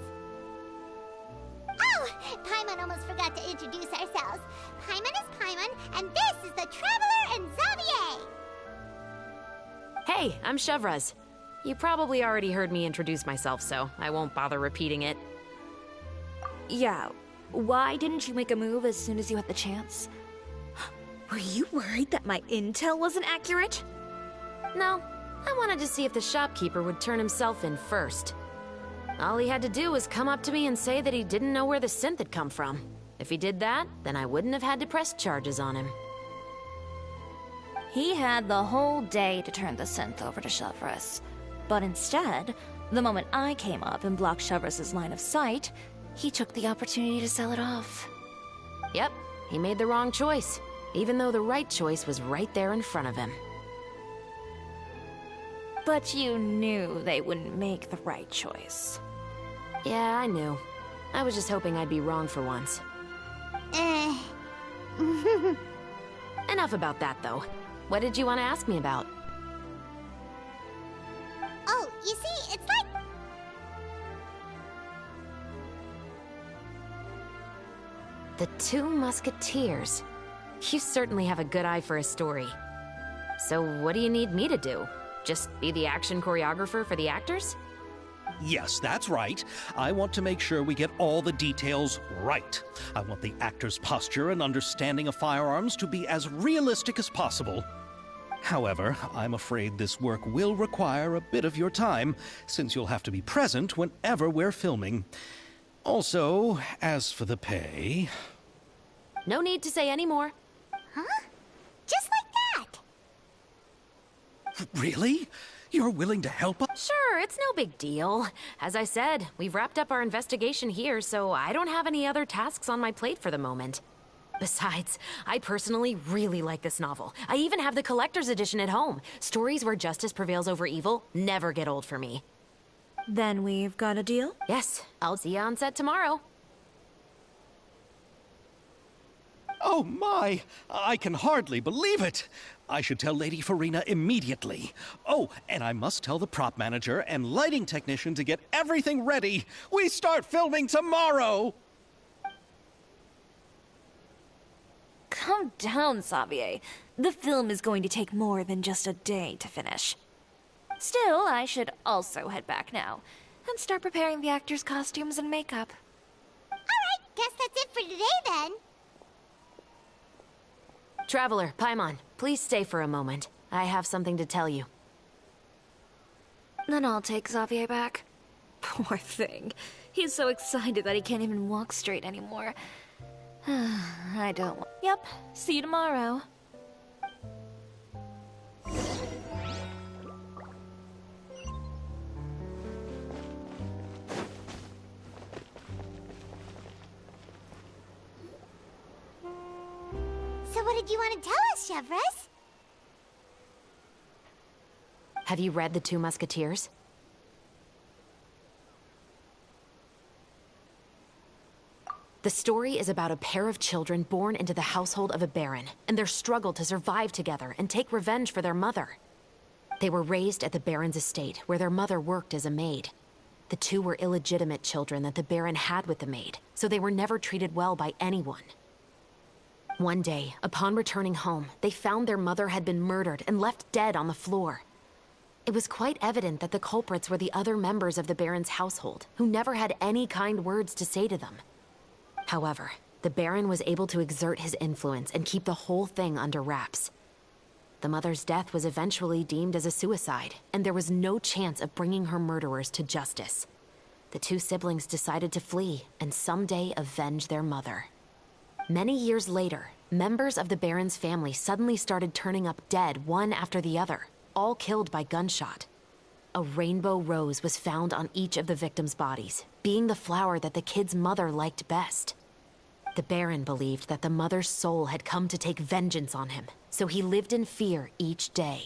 Speaker 3: Oh, Paimon almost forgot to introduce ourselves. Paimon is Paimon, and this is the Traveler and Xavier.
Speaker 10: Hey, I'm Chevraz. You probably already heard me introduce myself, so I won't bother repeating it.
Speaker 5: Yeah, why didn't you make a move as soon as you had the chance? Were you worried that my intel wasn't accurate?
Speaker 10: No, I wanted to see if the shopkeeper would turn himself in first. All he had to do was come up to me and say that he didn't know where the synth had come from. If he did that, then I wouldn't have had to press charges on him.
Speaker 5: He had the whole day to turn the synth over to Chevraz. But instead, the moment I came up and blocked Chevraz's line of sight, he took the opportunity to sell it off.
Speaker 10: Yep, he made the wrong choice, even though the right choice was right there in front of him.
Speaker 5: But you knew they wouldn't make the right choice.
Speaker 10: Yeah, I knew. I was just hoping I'd be wrong for once. Enough about that, though. What did you want to ask me about?
Speaker 3: Oh, you see, it's like...
Speaker 10: The Two Musketeers. You certainly have a good eye for a story. So what do you need me to do? Just be the action choreographer for the actors?
Speaker 1: Yes, that's right. I want to make sure we get all the details right. I want the actor's posture and understanding of firearms to be as realistic as possible. However, I'm afraid this work will require a bit of your time, since you'll have to be present whenever we're filming. Also, as for the pay...
Speaker 10: No need to say any more.
Speaker 3: Huh? Just like that?
Speaker 1: Really? You're willing to help us?
Speaker 10: Sure, it's no big deal. As I said, we've wrapped up our investigation here, so I don't have any other tasks on my plate for the moment. Besides, I personally really like this novel. I even have the collector's edition at home. Stories where justice prevails over evil never get old for me.
Speaker 5: Then we've got a deal?
Speaker 10: Yes, I'll see you on set tomorrow.
Speaker 1: Oh my! I can hardly believe it! I should tell Lady Farina immediately. Oh, and I must tell the prop manager and lighting technician to get everything ready. We start filming tomorrow!
Speaker 5: Calm down, Xavier. The film is going to take more than just a day to finish. Still, I should also head back now and start preparing the actors' costumes and makeup.
Speaker 3: Alright, guess that's it for today then.
Speaker 10: Traveler, Paimon, please stay for a moment. I have something to tell you.
Speaker 5: Then I'll take Xavier back. Poor thing. He's so excited that he can't even walk straight anymore. I don't... Yep, see you tomorrow.
Speaker 3: So what did you want to tell us, Chevres?
Speaker 10: Have you read The Two Musketeers? The story is about a pair of children born into the household of a baron, and their struggle to survive together and take revenge for their mother. They were raised at the baron's estate, where their mother worked as a maid. The two were illegitimate children that the baron had with the maid, so they were never treated well by anyone. One day, upon returning home, they found their mother had been murdered and left dead on the floor. It was quite evident that the culprits were the other members of the baron's household, who never had any kind words to say to them. However, the baron was able to exert his influence and keep the whole thing under wraps. The mother's death was eventually deemed as a suicide, and there was no chance of bringing her murderers to justice. The two siblings decided to flee and someday avenge their mother. Many years later, members of the baron's family suddenly started turning up dead one after the other, all killed by gunshot. A rainbow rose was found on each of the victims' bodies, being the flower that the kid's mother liked best. The Baron believed that the mother's soul had come to take vengeance on him, so he lived in fear each day.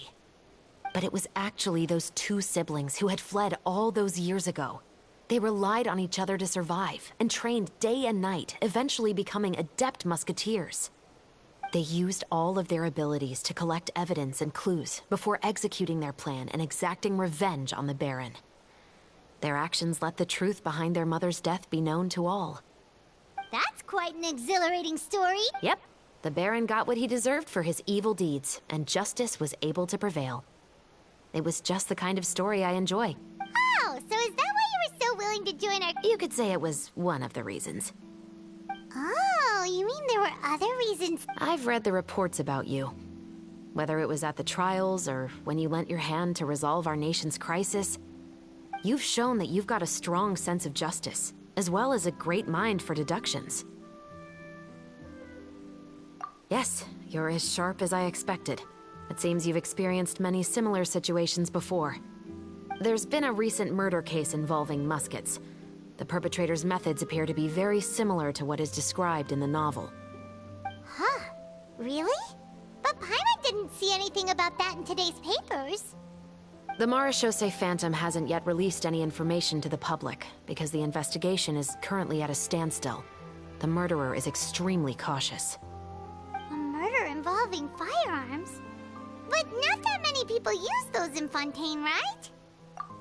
Speaker 10: But it was actually those two siblings who had fled all those years ago. They relied on each other to survive, and trained day and night, eventually becoming adept musketeers. They used all of their abilities to collect evidence and clues before executing their plan and exacting revenge on the Baron. Their actions let the truth behind their mother's death be known to all.
Speaker 3: That's quite an exhilarating story.
Speaker 10: Yep, the Baron got what he deserved for his evil deeds, and justice was able to prevail. It was just the kind of story I enjoy.
Speaker 3: Oh, so is that why you were so willing to join our...
Speaker 10: You could say it was one of the reasons.
Speaker 3: Oh, you mean there were other reasons?
Speaker 10: I've read the reports about you. Whether it was at the trials or when you lent your hand to resolve our nation's crisis, you've shown that you've got a strong sense of justice, as well as a great mind for deductions. Yes, you're as sharp as I expected. It seems you've experienced many similar situations before. There's been a recent murder case involving muskets. The perpetrator's methods appear to be very similar to what is described in the novel.
Speaker 3: Huh? Really? But Paimon didn't see anything about that in today's papers.
Speaker 10: The Marechaussee Phantom hasn't yet released any information to the public, because the investigation is currently at a standstill. The murderer is extremely cautious.
Speaker 3: A murder involving firearms? But not that many people use those in Fontaine, right?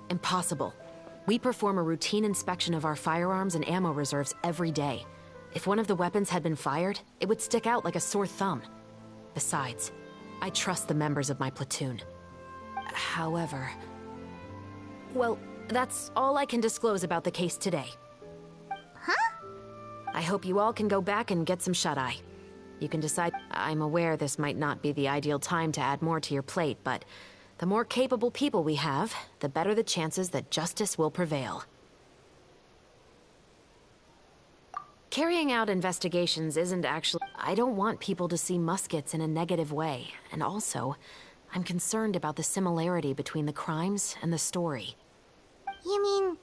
Speaker 10: Impossible. We perform a routine inspection of our firearms and ammo reserves every day. If one of the weapons had been fired, it would stick out like a sore thumb. Besides, I trust the members of my platoon. However... Well, that's all I can disclose about the case today.
Speaker 3: Huh?
Speaker 10: I hope you all can go back and get some shut-eye. You can decide... I'm aware this might not be the ideal time to add more to your plate, but the more capable people we have, the better the chances that justice will prevail. Carrying out investigations isn't actually... I don't want people to see muskets in a negative way, and also, I'm concerned about the similarity between the crimes and the story.
Speaker 3: You mean,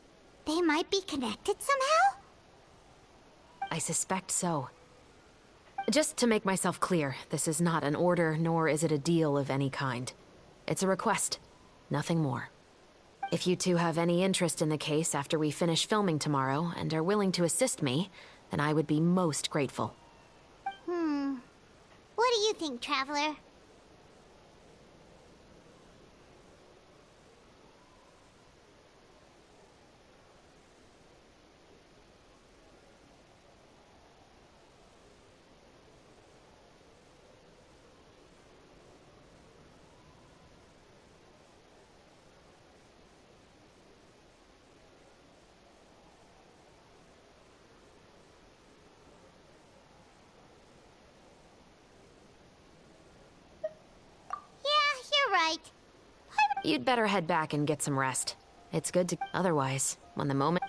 Speaker 3: they might be connected somehow?
Speaker 10: I suspect so. Just to make myself clear, this is not an order, nor is it a deal of any kind. It's a request, nothing more. If you two have any interest in the case after we finish filming tomorrow and are willing to assist me, then I would be most grateful.
Speaker 3: What do you think, Traveler? You're right.
Speaker 10: You'd better head back and get some rest. It's good to... Otherwise, when the moment...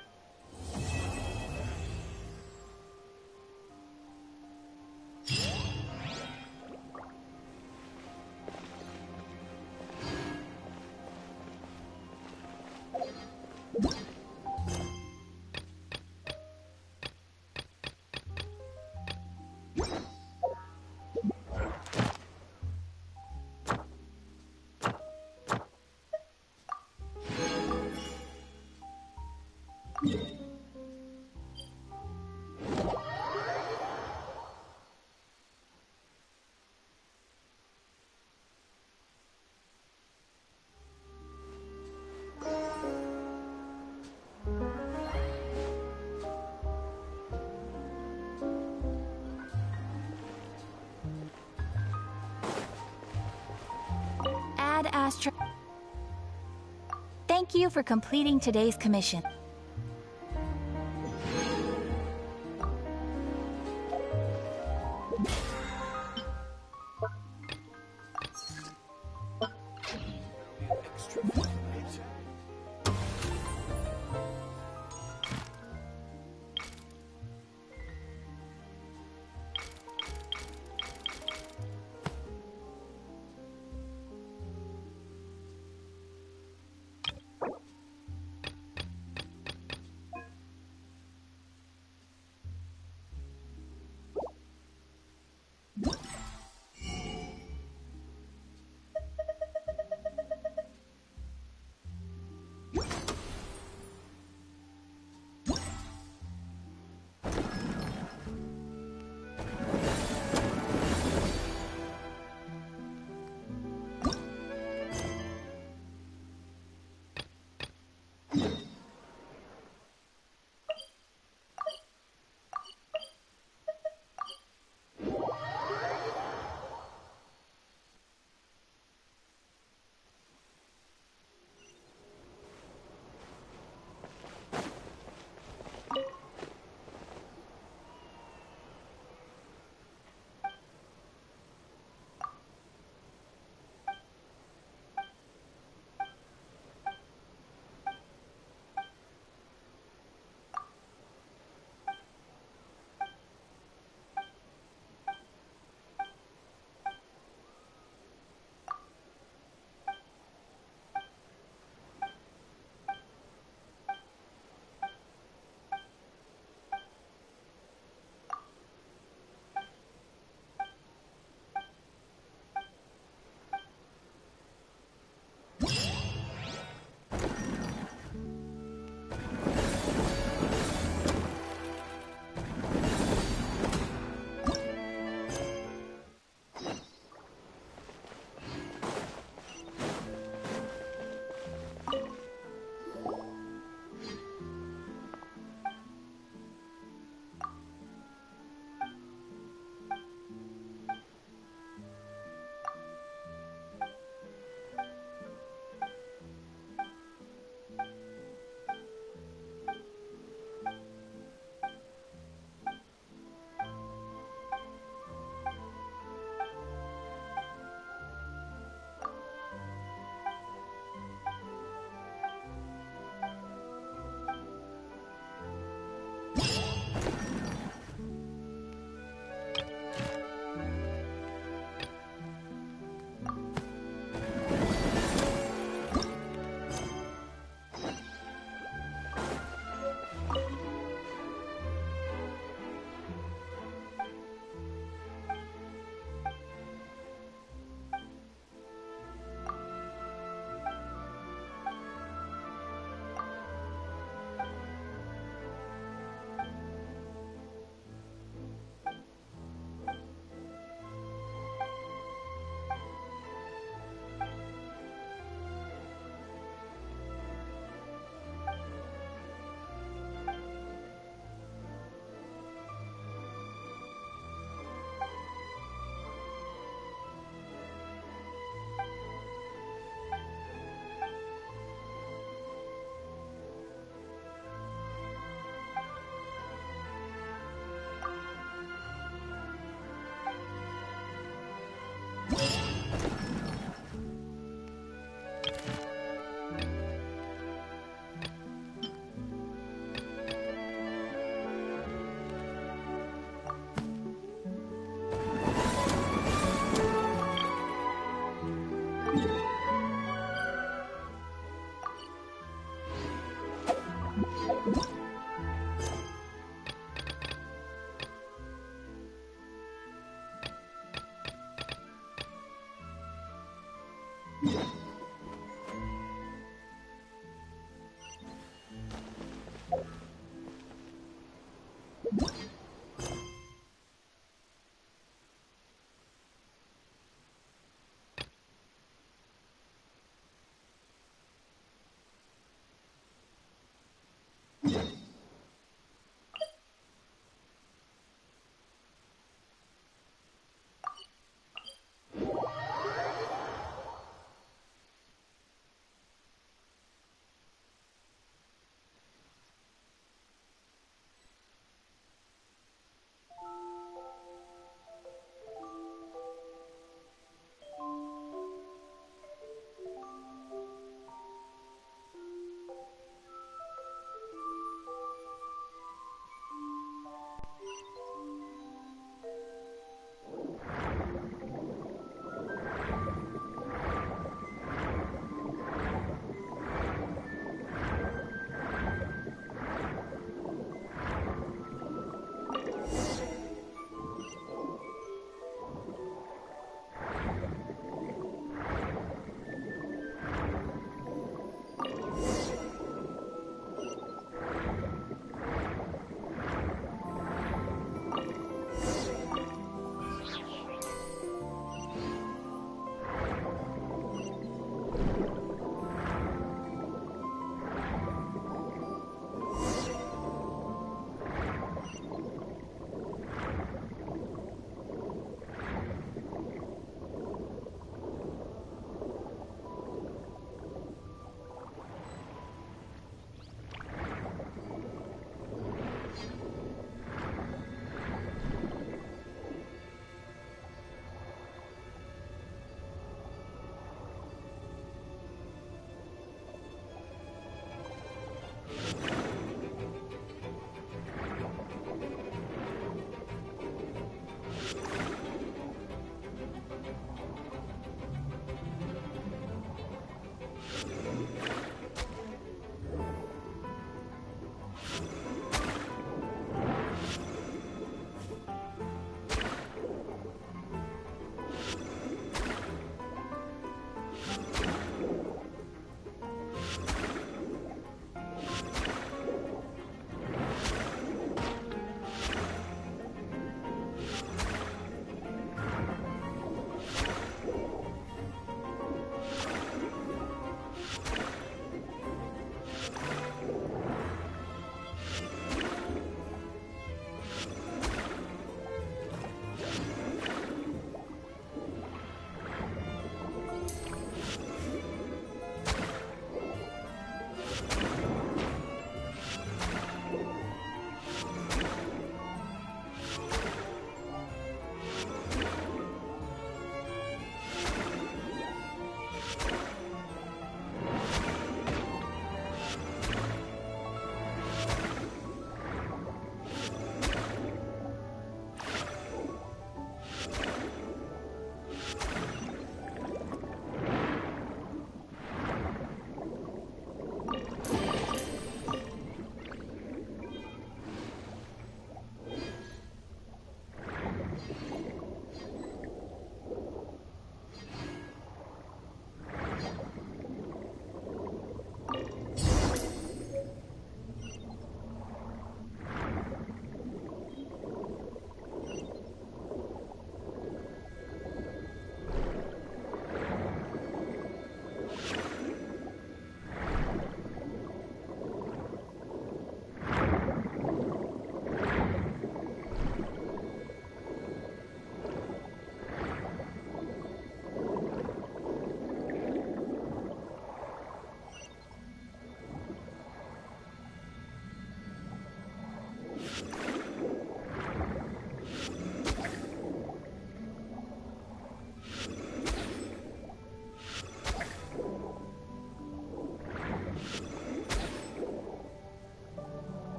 Speaker 3: Ad Astra. Thank you for completing today's commission.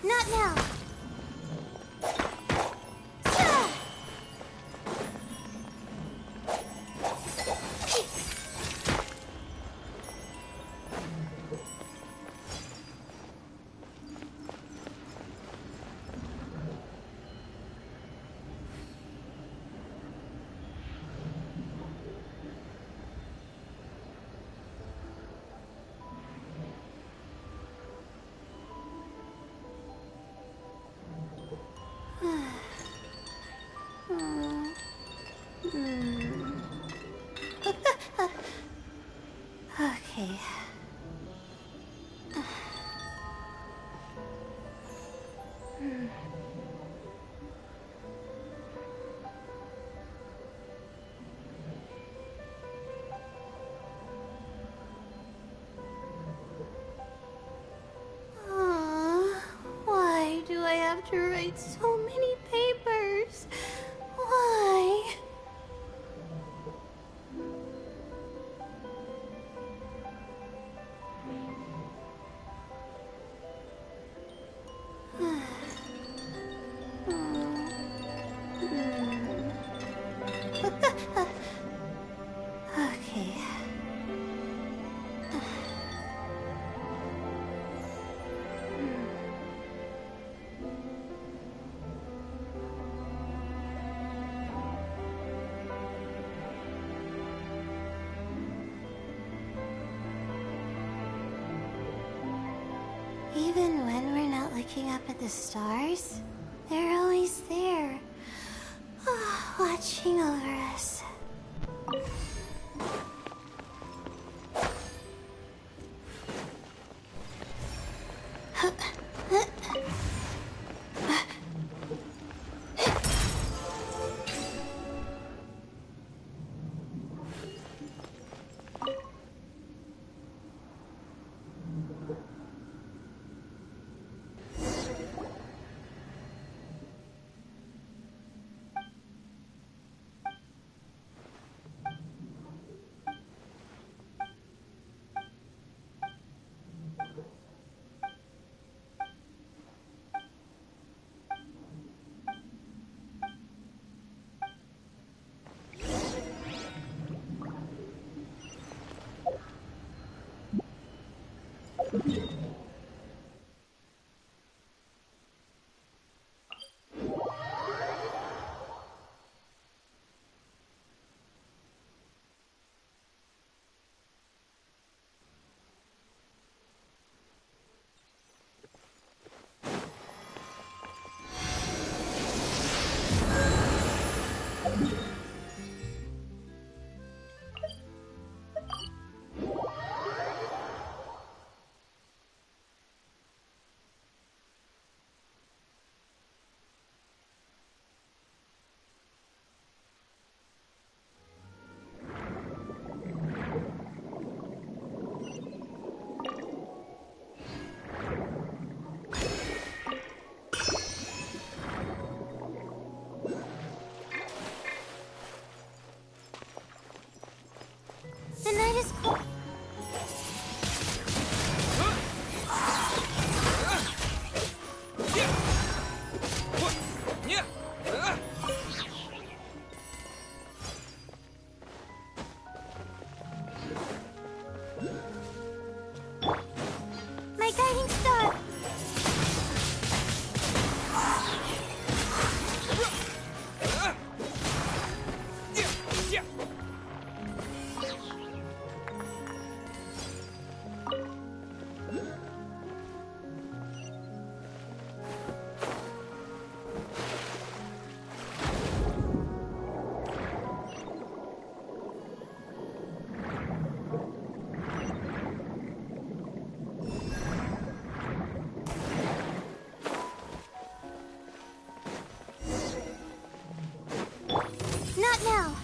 Speaker 3: Not now. Okay. Why do I have to write so many papers? Why? Okay. Even when we're not looking up at the stars, they're always there, watching over us. The night is cold. My guiding star. Not now.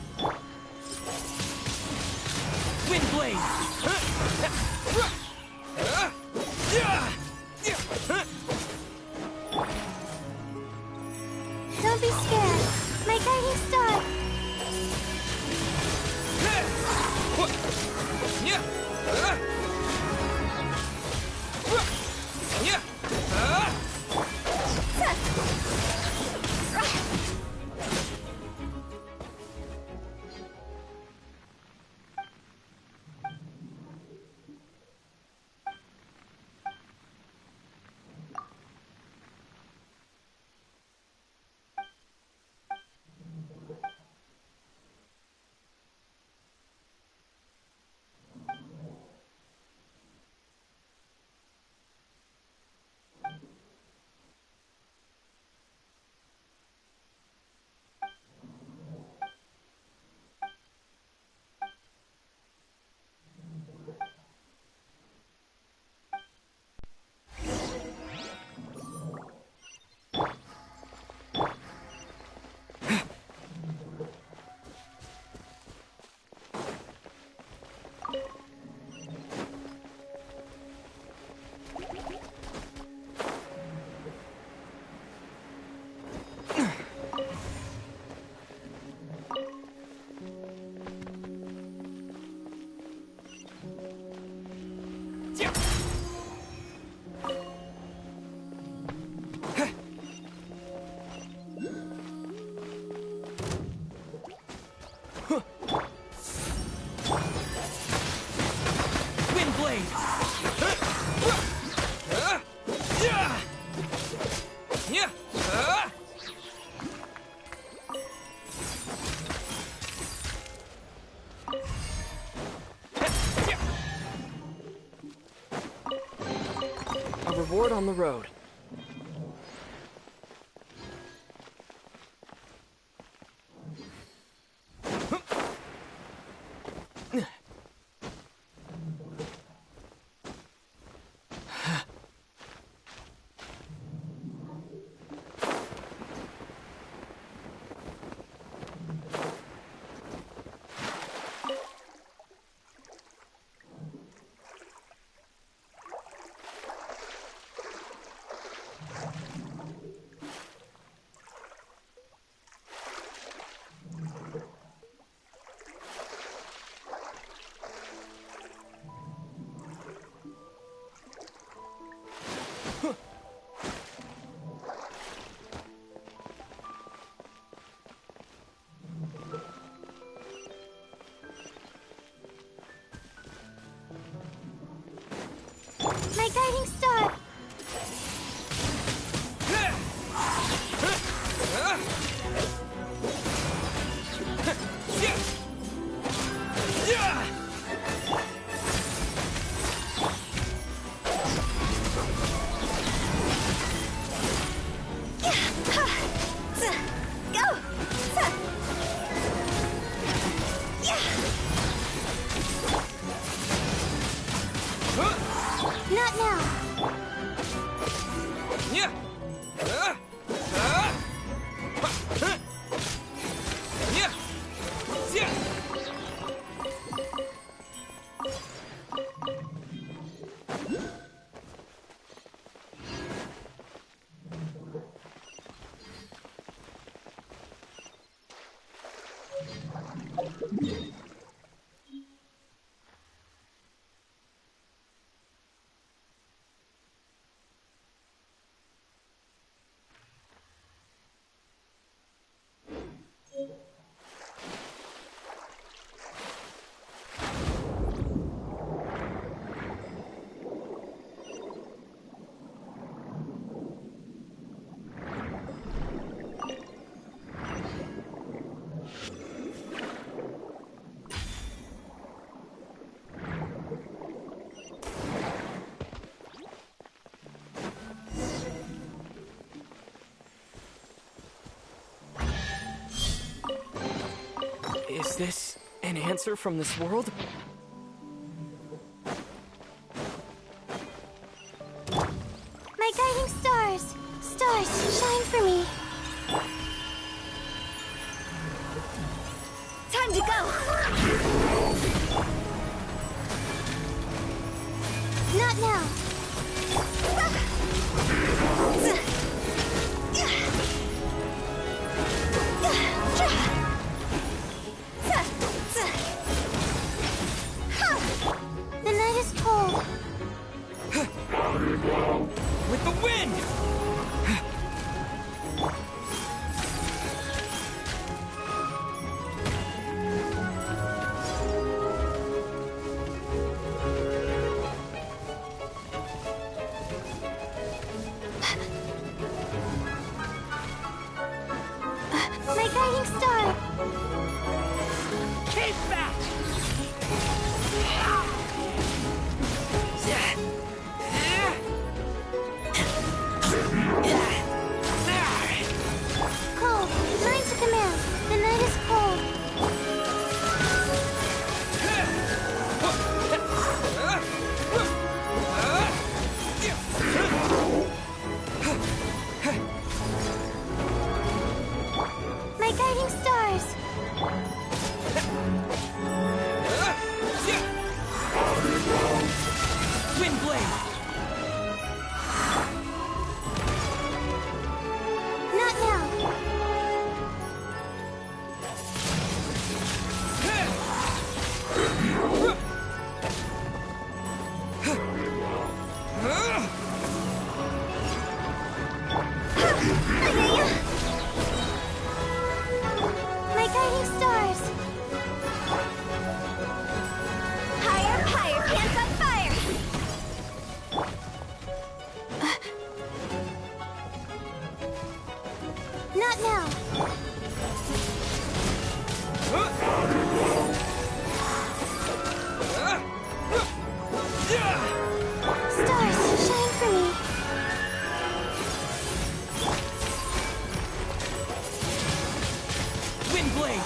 Speaker 11: Windblade!
Speaker 3: Don't be scared. My guiding star.
Speaker 11: A reward on the road.
Speaker 3: My guiding star. Not now.
Speaker 11: this an answer from this world?
Speaker 3: My guiding stars! Stars, shine for me! Time to go! Not now! The night is cold.
Speaker 11: With the wind!
Speaker 3: My guiding star!
Speaker 11: Keep back!
Speaker 3: Cold, mine to command. The night is cold. My guiding stars!
Speaker 11: Wind blade!
Speaker 3: Not now! My guiding stars! Higher, higher, pants on fire! Not now! Stars, shine for me!
Speaker 11: Wind blade!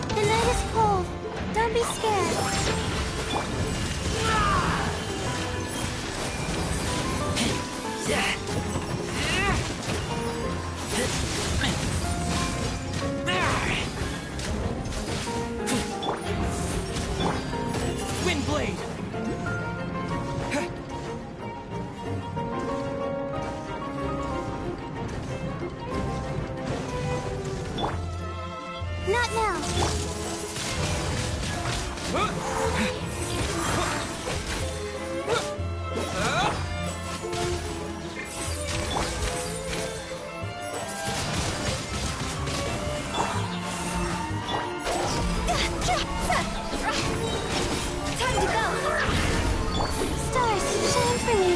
Speaker 3: The night is cold. Don't be scared.
Speaker 11: Windblade!
Speaker 3: Not now.
Speaker 6: Time to go!
Speaker 3: Stars, shine for me.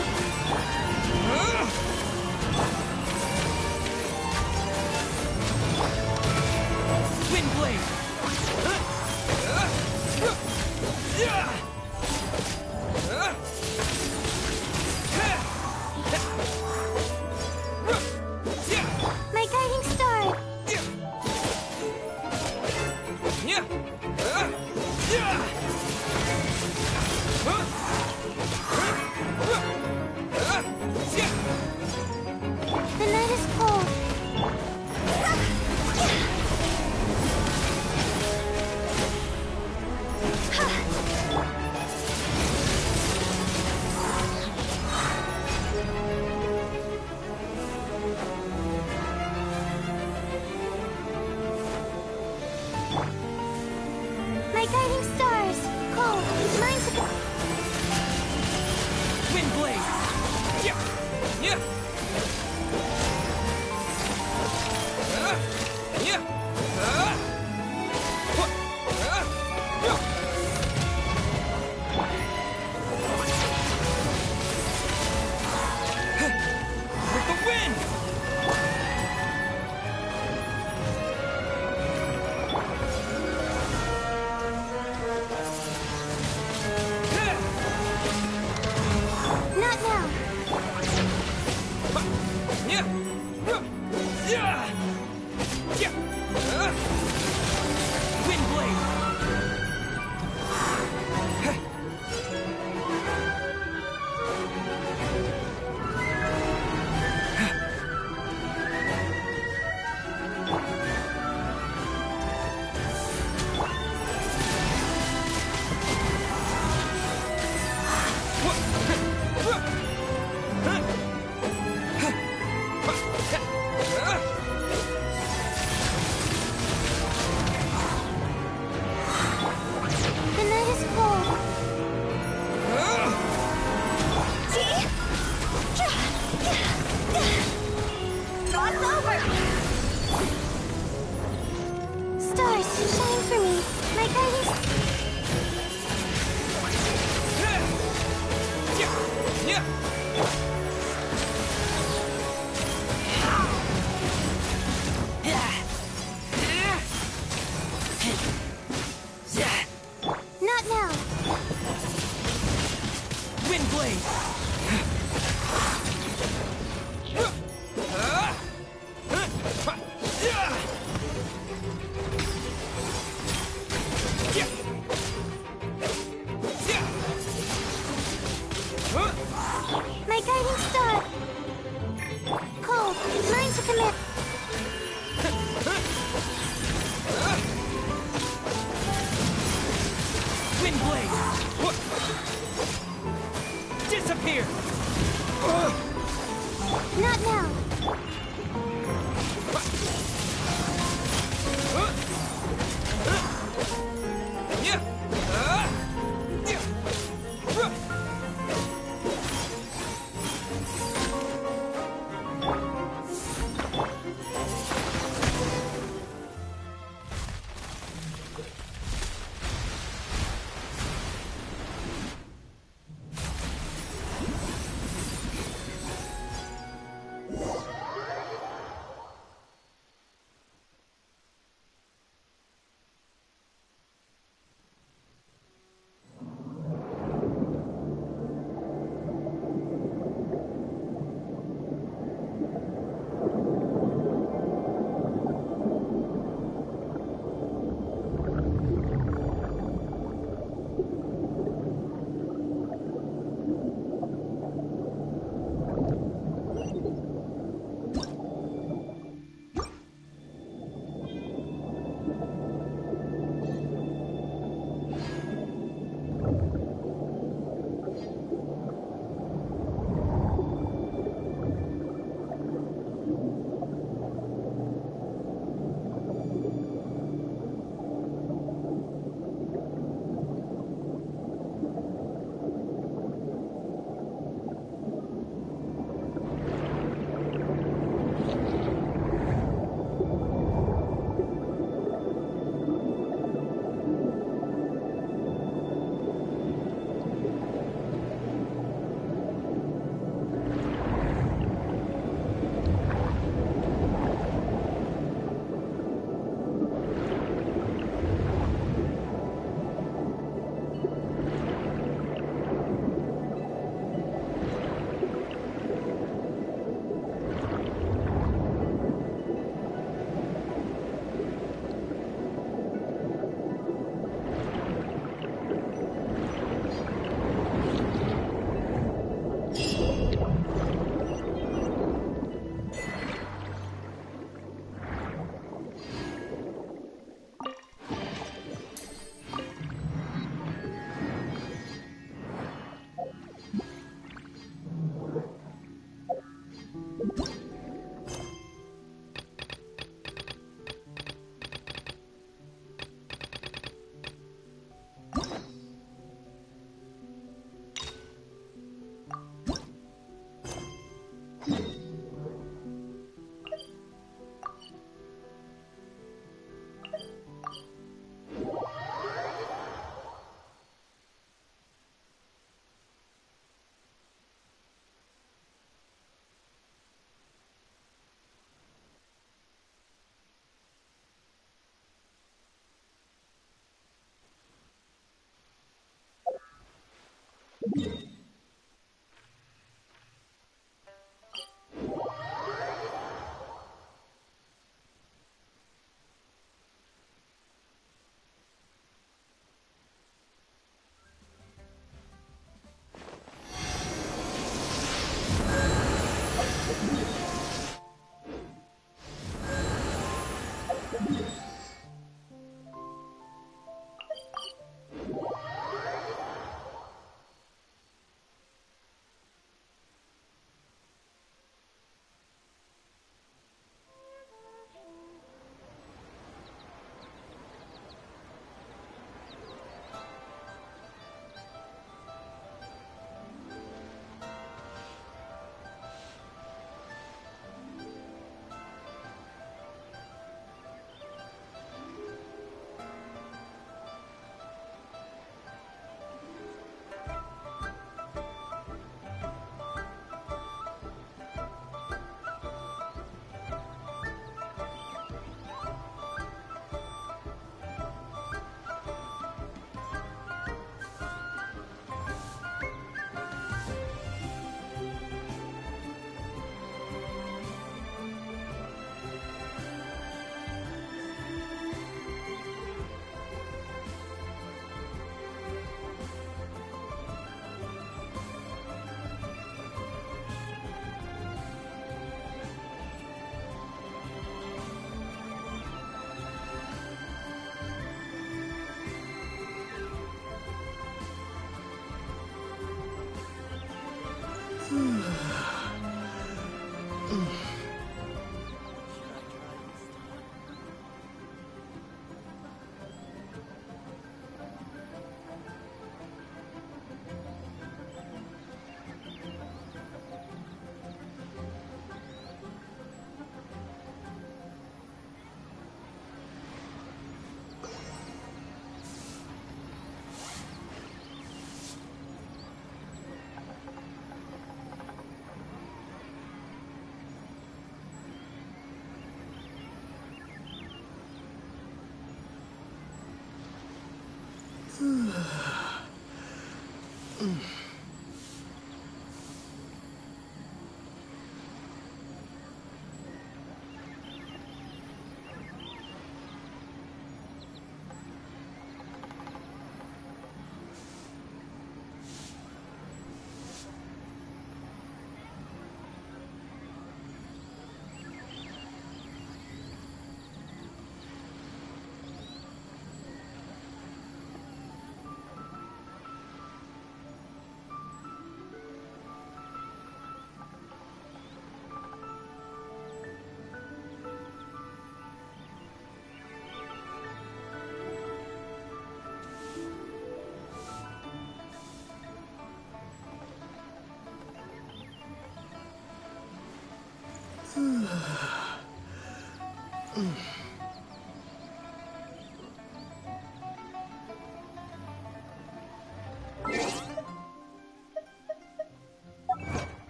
Speaker 11: Windblade!
Speaker 3: My guiding star. The night is cold. My guiding stars. Cold. Mine's a...
Speaker 11: Windblade! With the wind!
Speaker 3: Not now.
Speaker 11: Windblade!
Speaker 3: The night is cold.
Speaker 6: It's over!
Speaker 3: Stars, shine for me. My guiding... Not now.
Speaker 11: Windblade!
Speaker 3: My guiding star. Cold. Mine's a command.
Speaker 11: Windblade! Disappear!
Speaker 3: Not now.